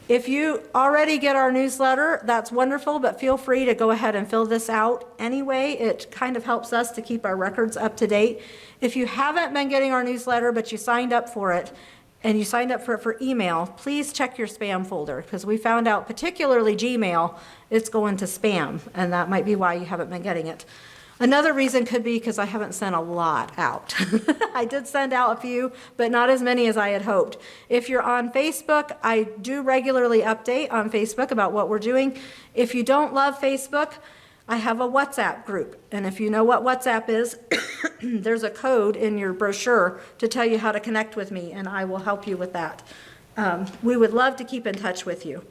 If you already get our newsletter, that's wonderful, but feel free to go ahead and fill this out anyway. It kind of helps us to keep our records up to date. If you haven't been getting our newsletter, but you signed up for it, and you signed up for it for email, please check your spam folder, because we found out, particularly Gmail, it's going to spam, and that might be why you haven't been getting it. Another reason could be because I haven't sent a lot out. I did send out a few, but not as many as I had hoped. If you're on Facebook, I do regularly update on Facebook about what we're doing. If you don't love Facebook, I have a WhatsApp group. And if you know what WhatsApp is, there's a code in your brochure to tell you how to connect with me, and I will help you with that. We would love to keep in touch with you.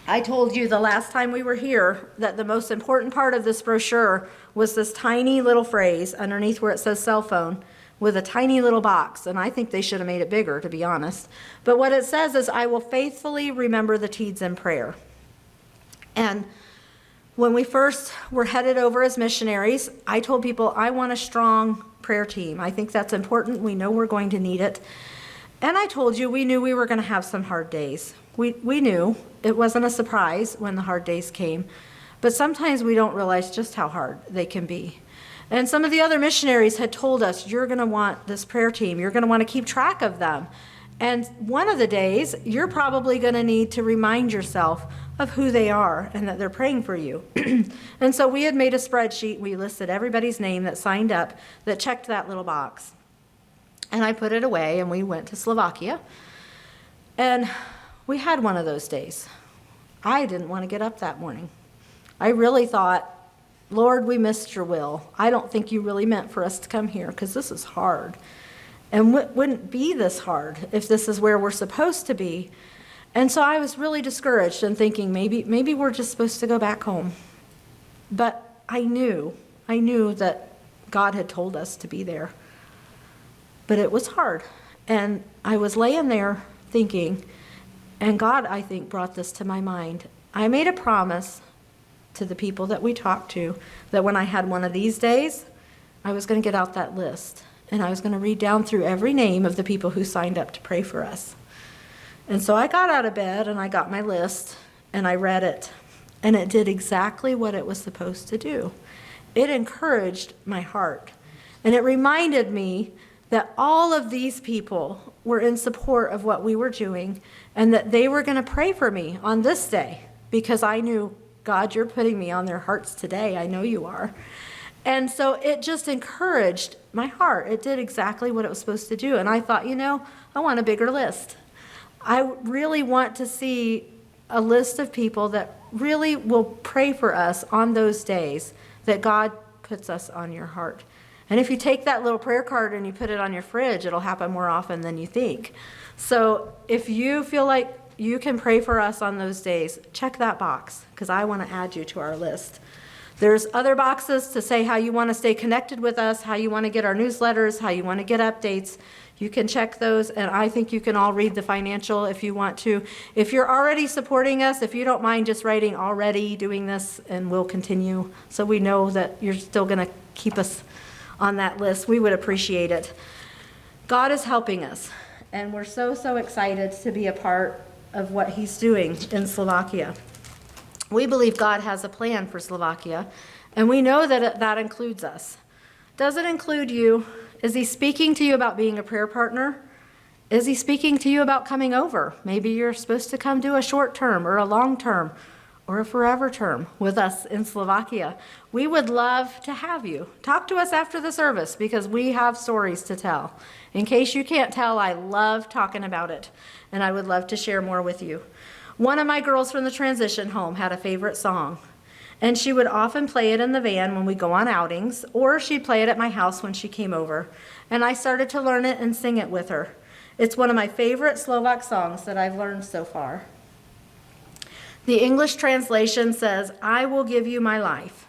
I told you the last time we were here that the most important part of this brochure was this tiny little phrase underneath where it says cell phone with a tiny little box, and I think they should have made it bigger, to be honest. But what it says is, "I will faithfully remember the Teeds in prayer." And when we first were headed over as missionaries, I told people, I want a strong prayer team. I think that's important. We know we're going to need it. And I told you we knew we were going to have some hard days. We knew. It wasn't a surprise when the hard days came. But sometimes we don't realize just how hard they can be. And some of the other missionaries had told us, you're going to want this prayer team. You're going to want to keep track of them. And one of the days, you're probably going to need to remind yourself of who they are and that they're praying for you. And so we had made a spreadsheet. We listed everybody's name that signed up, that checked that little box. And I put it away, and we went to Slovakia. And we had one of those days. I didn't want to get up that morning. I really thought, Lord, we missed your will. I don't think you really meant for us to come here, because this is hard. And wouldn't be this hard if this is where we're supposed to be. And so I was really discouraged and thinking, maybe we're just supposed to go back home. But I knew that God had told us to be there. But it was hard. And I was laying there thinking, and God, I think, brought this to my mind. I made a promise to the people that we talked to that when I had one of these days, I was going to get out that list. And I was going to read down through every name of the people who signed up to pray for us. And so I got out of bed, and I got my list, and I read it. And it did exactly what it was supposed to do. It encouraged my heart. And it reminded me that all of these people were in support of what we were doing, and that they were going to pray for me on this day, because I knew, God, you're putting me on their hearts today. I know you are. And so it just encouraged my heart. It did exactly what it was supposed to do. And I thought, I want a bigger list. I really want to see a list of people that really will pray for us on those days that God puts us on your heart. And if you take that little prayer card and you put it on your fridge, it'll happen more often than you think. So if you feel like you can pray for us on those days, check that box, because I want to add you to our list. There's other boxes to say how you want to stay connected with us, how you want to get our newsletters, how you want to get updates. You can check those, and I think you can all read the financial if you want to. If you're already supporting us, if you don't mind just writing already doing this, and we'll continue, so we know that you're still going to keep us on that list, we would appreciate it. God is helping us, and we're so, so excited to be a part of what he's doing in Slovakia. We believe God has a plan for Slovakia, and we know that that includes us. Does it include you? Is he speaking to you about being a prayer partner? Is he speaking to you about coming over? Maybe you're supposed to come do a short term or a long term or a forever term with us in Slovakia. We would love to have you. Talk to us after the service because we have stories to tell. In case you can't tell, I love talking about it, and I would love to share more with you. One of my girls from the transition home had a favorite song, and she would often play it in the van when we go on outings, or she'd play it at my house when she came over, and I started to learn it and sing it with her. It's one of my favorite Slovak songs that I've learned so far. The English translation says, "I will give you my life.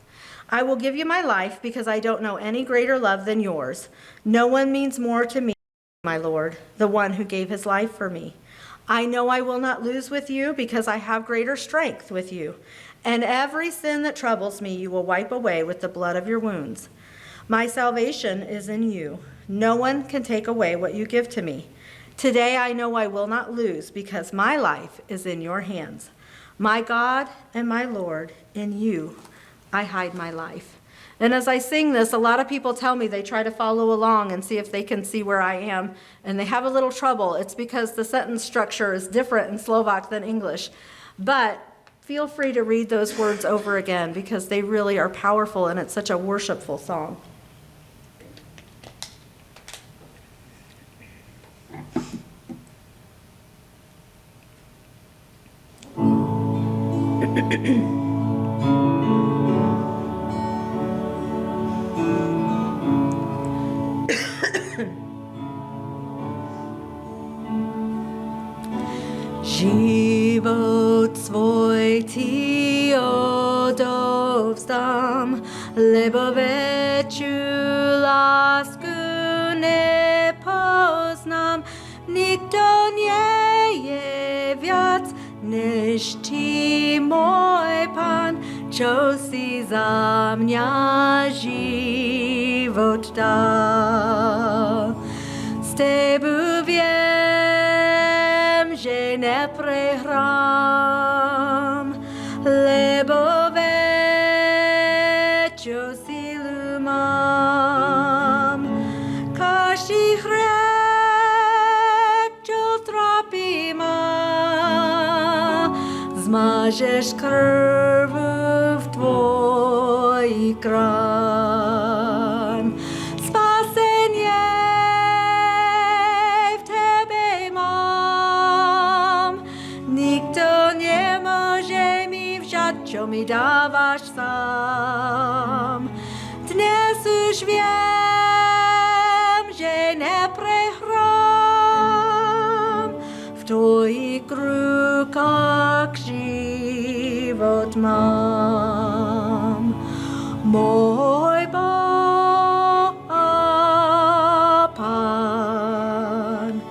I will give you my life because I don't know any greater love than yours. No one means more to me, my Lord, the one who gave his life for me. I know I will not lose with you because I have greater strength with you. And every sin that troubles me you will wipe away with the blood of your wounds. My salvation is in you. No one can take away what you give to me. Today I know I will not lose because my life is in your hands. My God and my Lord, in you I hide my life." And as I sing this, a lot of people tell me they try to follow along and see if they can see where I am, and they have a little trouble. It's because the sentence structure is different in Slovak than English. But feel free to read those words over again because they really are powerful, and it's such a worshipful song. Život svoj ti odovzdám, lebo väčšiu lásku nepoznám. Nikto nie je viac než ty, môj Pán, čo si za mňa život dal. S tebou viem, že neprehrám, lebo väčšiu silu mám. Každý hriech, čo trápi ma, zmažeš krvou v tvojich rán. Spasenie v tebe mám, nikto nemôže mi vžať, čo mi dávaš sám. Dnes už viem, že neprehrám, v tvojich rukách život mám. Môj Boh a Pán,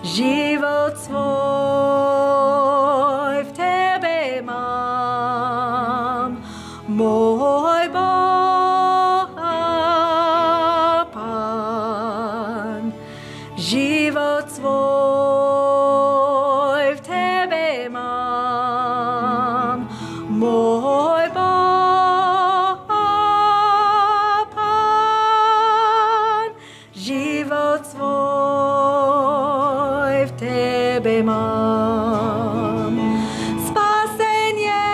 život svoj v tebe mám. Môj Boh a Pán, život svoj v tebe mám. Môj Boh a Pán, život svoj v tebe mám. Spasenie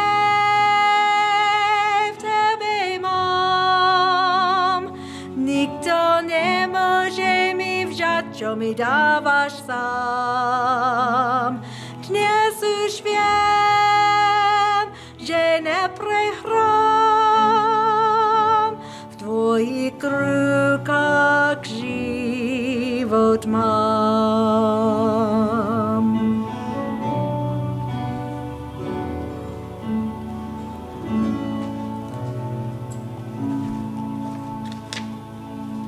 v tebe mám, nikto nemôže mi vžať, čo mi dávaš sám. Dnes už viem, že neprehrám, v tvojich rukách život mám.